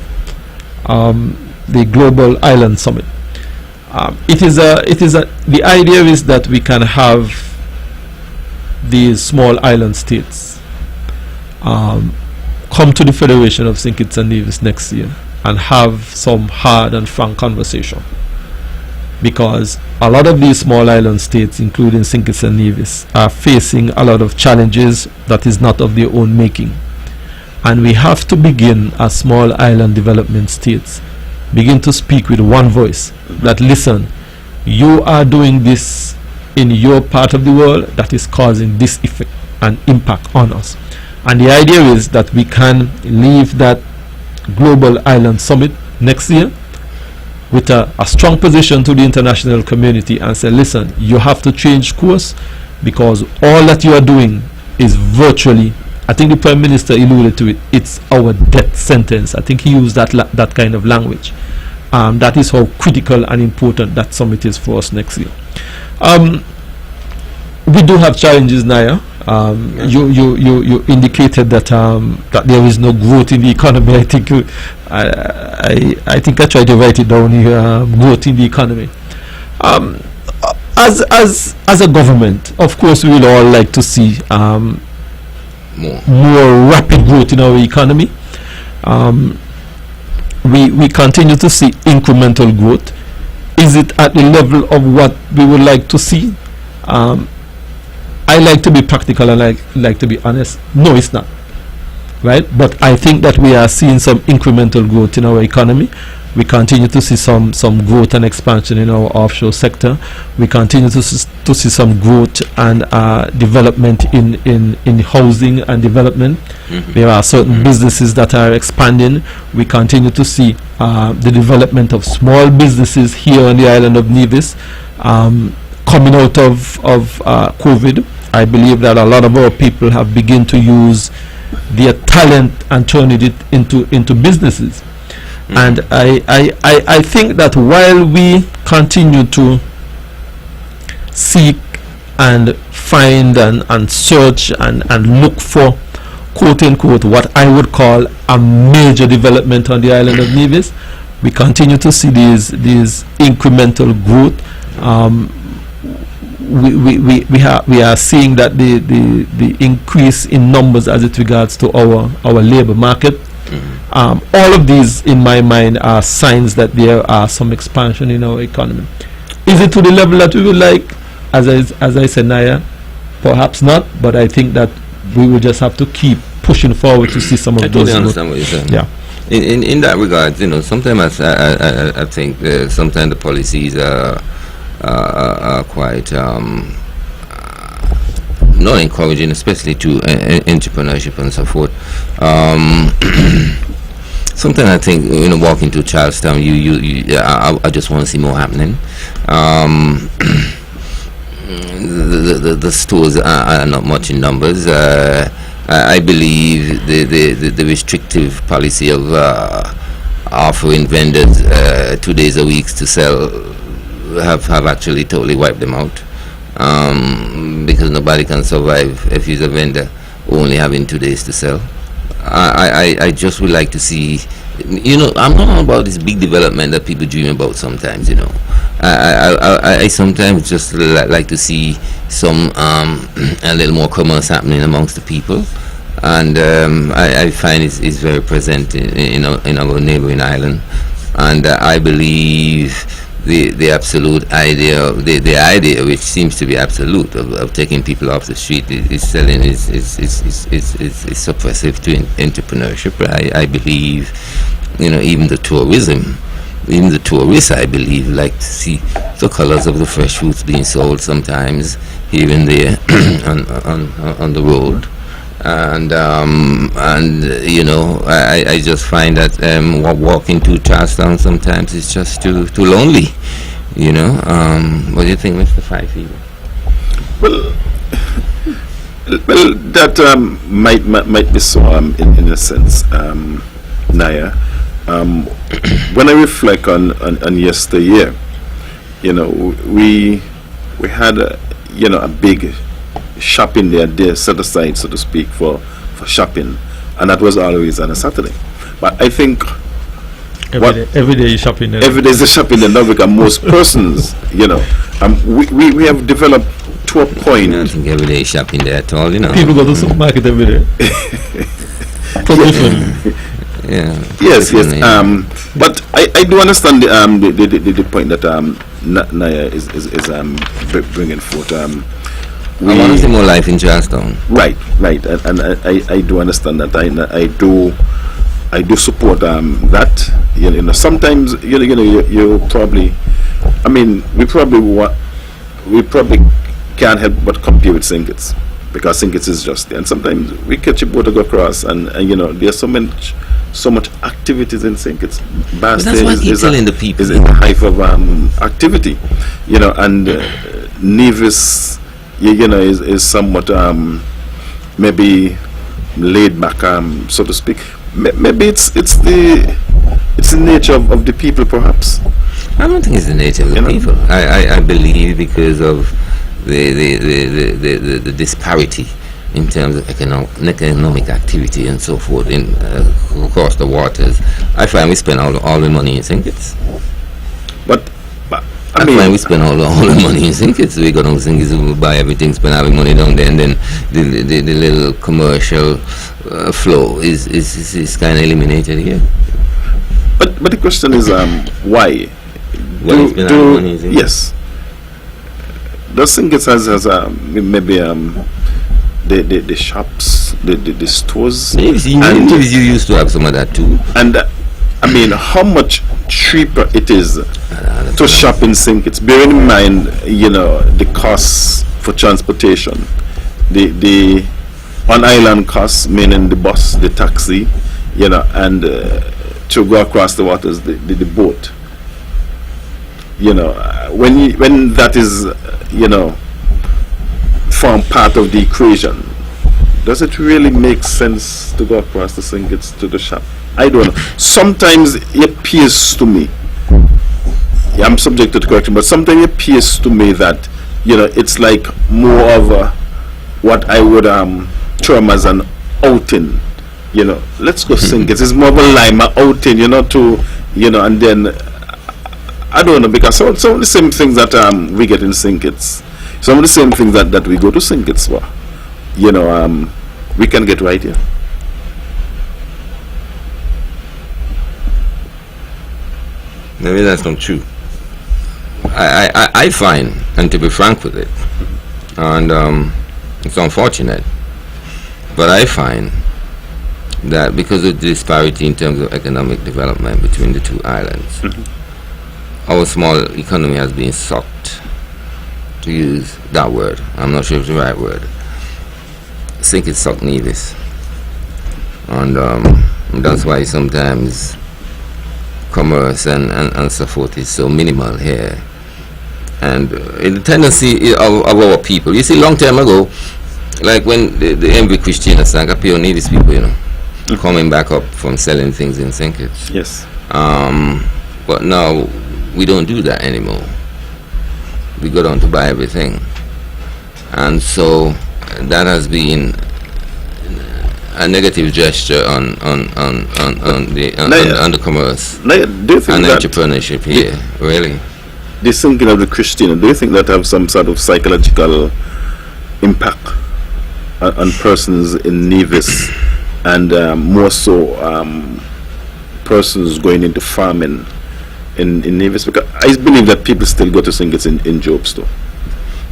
the Global Island Summit. The idea is that we can have these small island states come to the Federation of St. Kitts and Nevis next year and have some hard and frank conversation, because a lot of these small island states, including St. Kitts and Nevis, are facing a lot of challenges that is not of their own making, and we have to begin as small island development states begin to speak with one voice, that listen, you are doing this in your part of the world that is causing this effect and impact on us. And the idea is that we can leave that Global Island Summit next year with a strong position to the international community and say, listen, you have to change course, because all that you are doing is virtually, I think the Prime Minister alluded to it, it's our death sentence. I think he used that kind of language. That is how critical and important that summit is for us next year. We do have challenges, Naya. You indicated that that there is no growth in the economy. I think I think I tried to write it down here. Growth in the economy. As a government, of course, we will all like to see more rapid growth in our economy. We continue to see incremental growth. Is it at the level of what we would like to see? I like to be practical and I like to be honest. No, it's not. Right? But I think that we are seeing some incremental growth in our economy. We continue to see some growth and expansion in our offshore sector. We continue to see some growth and development in housing and development. There are certain businesses that are expanding. We continue to see the development of small businesses here on the island of Nevis. Coming out of COVID, I believe that a lot of our people have begun to use their talent and turn it into businesses. And I think that while we continue to seek and find and search and look for, quote unquote, what I would call a major development on the island of Nevis, we continue to see these incremental growth. We are seeing that the increase in numbers as it regards to our labor market. All of these, in my mind, are signs that there are some expansion in our economy. Is it to the level that we would like? As I said, Naya, perhaps not, but I think that we will just have to keep pushing forward to see some of those. I totally understand what you're saying. Yeah. in that regard, sometimes I think sometimes the policies are quite not encouraging, especially to entrepreneurship and so forth. Sometimes I think, walking to Charlestown, I just want to see more happening. The stores are not much in numbers. I believe the restrictive policy of offering vendors 2 days a week to sell have actually totally wiped them out. Because nobody can survive if he's a vendor only having 2 days to sell. I just would like to see, I'm not about this big development that people dream about sometimes, I sometimes just like to see some a little more commerce happening amongst the people, and I find it's very present in our neighboring island, and I believe the absolute idea, the idea which seems to be absolute of taking people off the street is selling is suppressive to entrepreneurship. I believe, even the tourists, I believe, like to see the colors of the fresh fruits being sold sometimes here and there on the road. And I just find that walking to Charlestown sometimes is just too lonely. What do you think, Mr. Fife? Well, that might be so in a sense, Naya. When I reflect on yesteryear, we had a big shopping day set aside, so to speak, for shopping, and that was always on a Saturday. But I think every day is shopping. Every day is a shopping day now, because most persons, we have developed to a point. I don't think every day is shopping day at all. People go to the supermarket every day. Yeah. Yes. But I do understand the point that Naya is bringing forth. I want to see more life in Charlestown. Right, and I do understand that. I do support that. Sometimes you probably, we probably can't help but compare with St. because St. is just there, and sometimes we catch a boat to go across, and there's so much activities in St. Kitts. That's what he's telling the people. Is in the height of activity, and Nevis, is somewhat maybe laid back, so to speak. Maybe it's the nature of the people, perhaps. I don't think it's the nature of the people. I believe because of the disparity in terms of economic activity and so forth across the waters. I find we spend all the money in St. Kitts. But I find we spend all the money in St. Kitts. We go down to St. Kitts, we buy everything, spend all the money down there, and then the little commercial flow is kind of eliminated here. But the question is, why? Yes. Does St. Kitts has maybe the shops, the stores? Maybe you used to have some of that too. And how much cheaper it is to shop in St. Kitts, bearing in mind, the costs for transportation, the on-island costs, meaning the bus, the taxi, and to go across the waters, the boat. When that is, form part of the equation, does it really make sense to go across the St. Kitts to the shop? I don't know. Sometimes it appears to me, I'm subject to correction, but sometimes it appears to me that, it's like more of what I would term as an outing. Let's go St. Kitts. It's more of a Lima outing, and then I don't know, because some of the same things that we get in St. Kitts, some of the same things that we go to St. Kitts for, we can get right here. Maybe that's not true. I find, and to be frank with it, and it's unfortunate, but I find that because of the disparity in terms of economic development between the two islands, our small economy has been sucked, to use that word. I'm not sure if it's the right word. I think it's sucked Nevis. And that's why sometimes commerce and so forth is so minimal here. And in the tendency of our people, you see, long time ago, like when the MV Christina sank, up here, Nevis people, you know, coming back up from selling things in St. Kitts. Yes. But now we don't do that anymore. We go down to buy everything, and so that has been a negative gesture on the commerce Do you think and that entrepreneurship here. Really, the sinking of the Christina, do you think that have some sort of psychological impact on persons in Nevis, and more so persons going into farming in Nevis? Because I believe that people still go to St. Kitts in jobs too.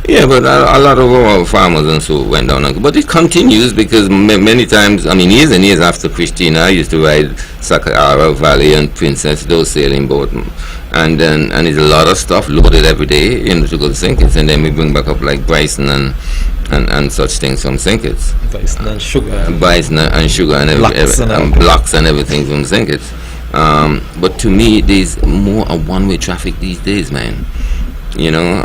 yeah, but a lot of our farmers and so went down. But it continues because many times, I mean, years and years after Christina, I used to ride Sakara Valley and Princess, those sailing boat, and it's a lot of stuff loaded every day, you know, to go to St. Kitts, and then we bring back up like Bryson and such things from St. Kitts. Bison and sugar. Bison and sugar and blocks and everything from St. Kitts. But to me, there's more a one-way traffic these days, man. You know,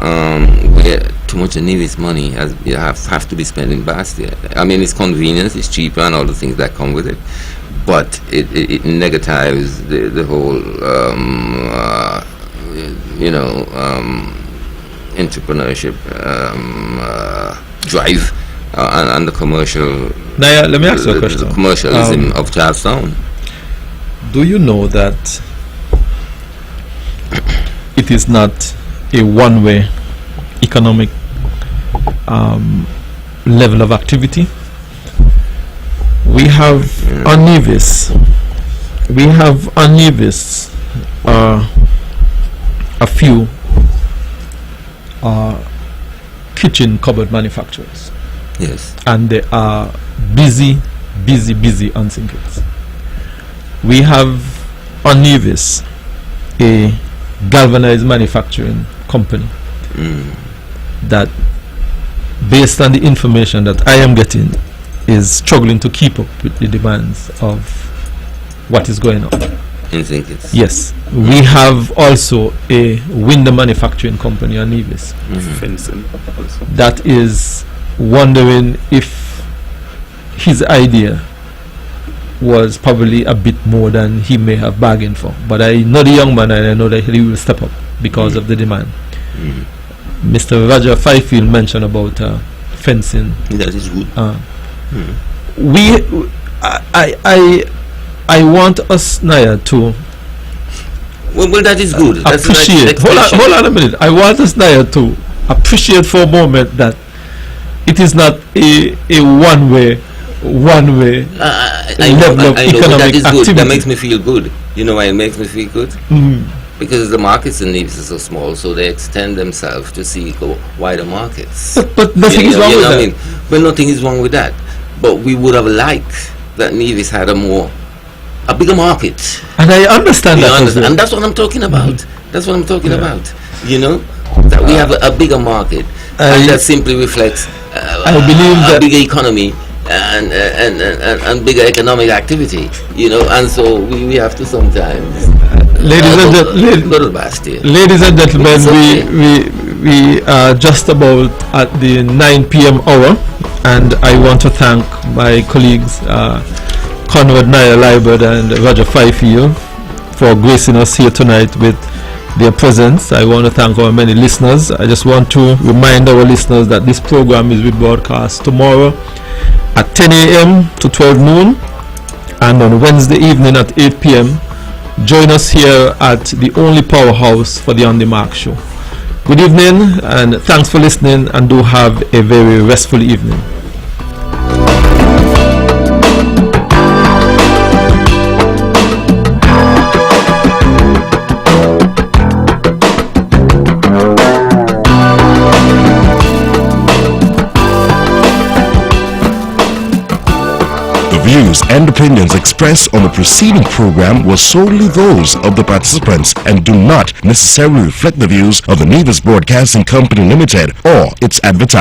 where too much of Nevis money have to be spent in Bastia. I mean, it's convenience, it's cheaper, and all the things that come with it. But it negatives the whole, entrepreneurship drive and the commercial. Naya, let me ask you a the question. commercialism of Charlestown. Do you know that it is not a one-way economic level of activity? We have on Nevis, a few kitchen cupboard manufacturers. Yes. And they are busy on St. Kitts. We have on Nevis a galvanized manufacturing company that, based on the information that I am getting, is struggling to keep up with the demands of what is going on. In St. Kitts. Yes. We have also a window manufacturing company on Nevis Fencing also. that is wondering if his idea was probably a bit more than he may have bargained for. But I know the young man, and I know that he will step up because of the demand. Mr. Roger Fifield mentioned about fencing. That is good. I want us, Naya, to Well, that is good. That's a nice appreciate. expression. Hold on a minute. I want us, Naya, to appreciate for a moment that it is not a one-way I know, level of but that is economic good. That activity. makes me feel good. You know why it makes me feel good? Because the markets in Nevis are so small, so they extend themselves to seek wider markets. But nothing is wrong with that. I mean? Well, nothing is wrong with that. But we would have liked that Nevis had a bigger market. And I understand You that. understand? And that's what I'm talking about. That's what I'm talking about. You know, that we have a bigger market, and that simply reflects I believe a that bigger economy and bigger economic activity. You know, and so we have to sometimes go to Bastia. ladies and gentlemen, It's okay. we are just about at the 9 p.m. hour, and I want to thank my colleagues Conrad Naya Liebert and Roger Fifield for gracing us here tonight with their presence. I want to thank our many listeners. I just want to remind our listeners that this program is rebroadcast tomorrow at 10 a.m. to 12 noon, and on Wednesday evening at 8 p.m. Join us here at the only powerhouse for the On The Mark show. Good evening, and thanks for listening, and do have a very restful evening. The views and opinions expressed on the preceding program were solely those of the participants and do not necessarily reflect the views of the Nevis Broadcasting Company Limited or its advertisers.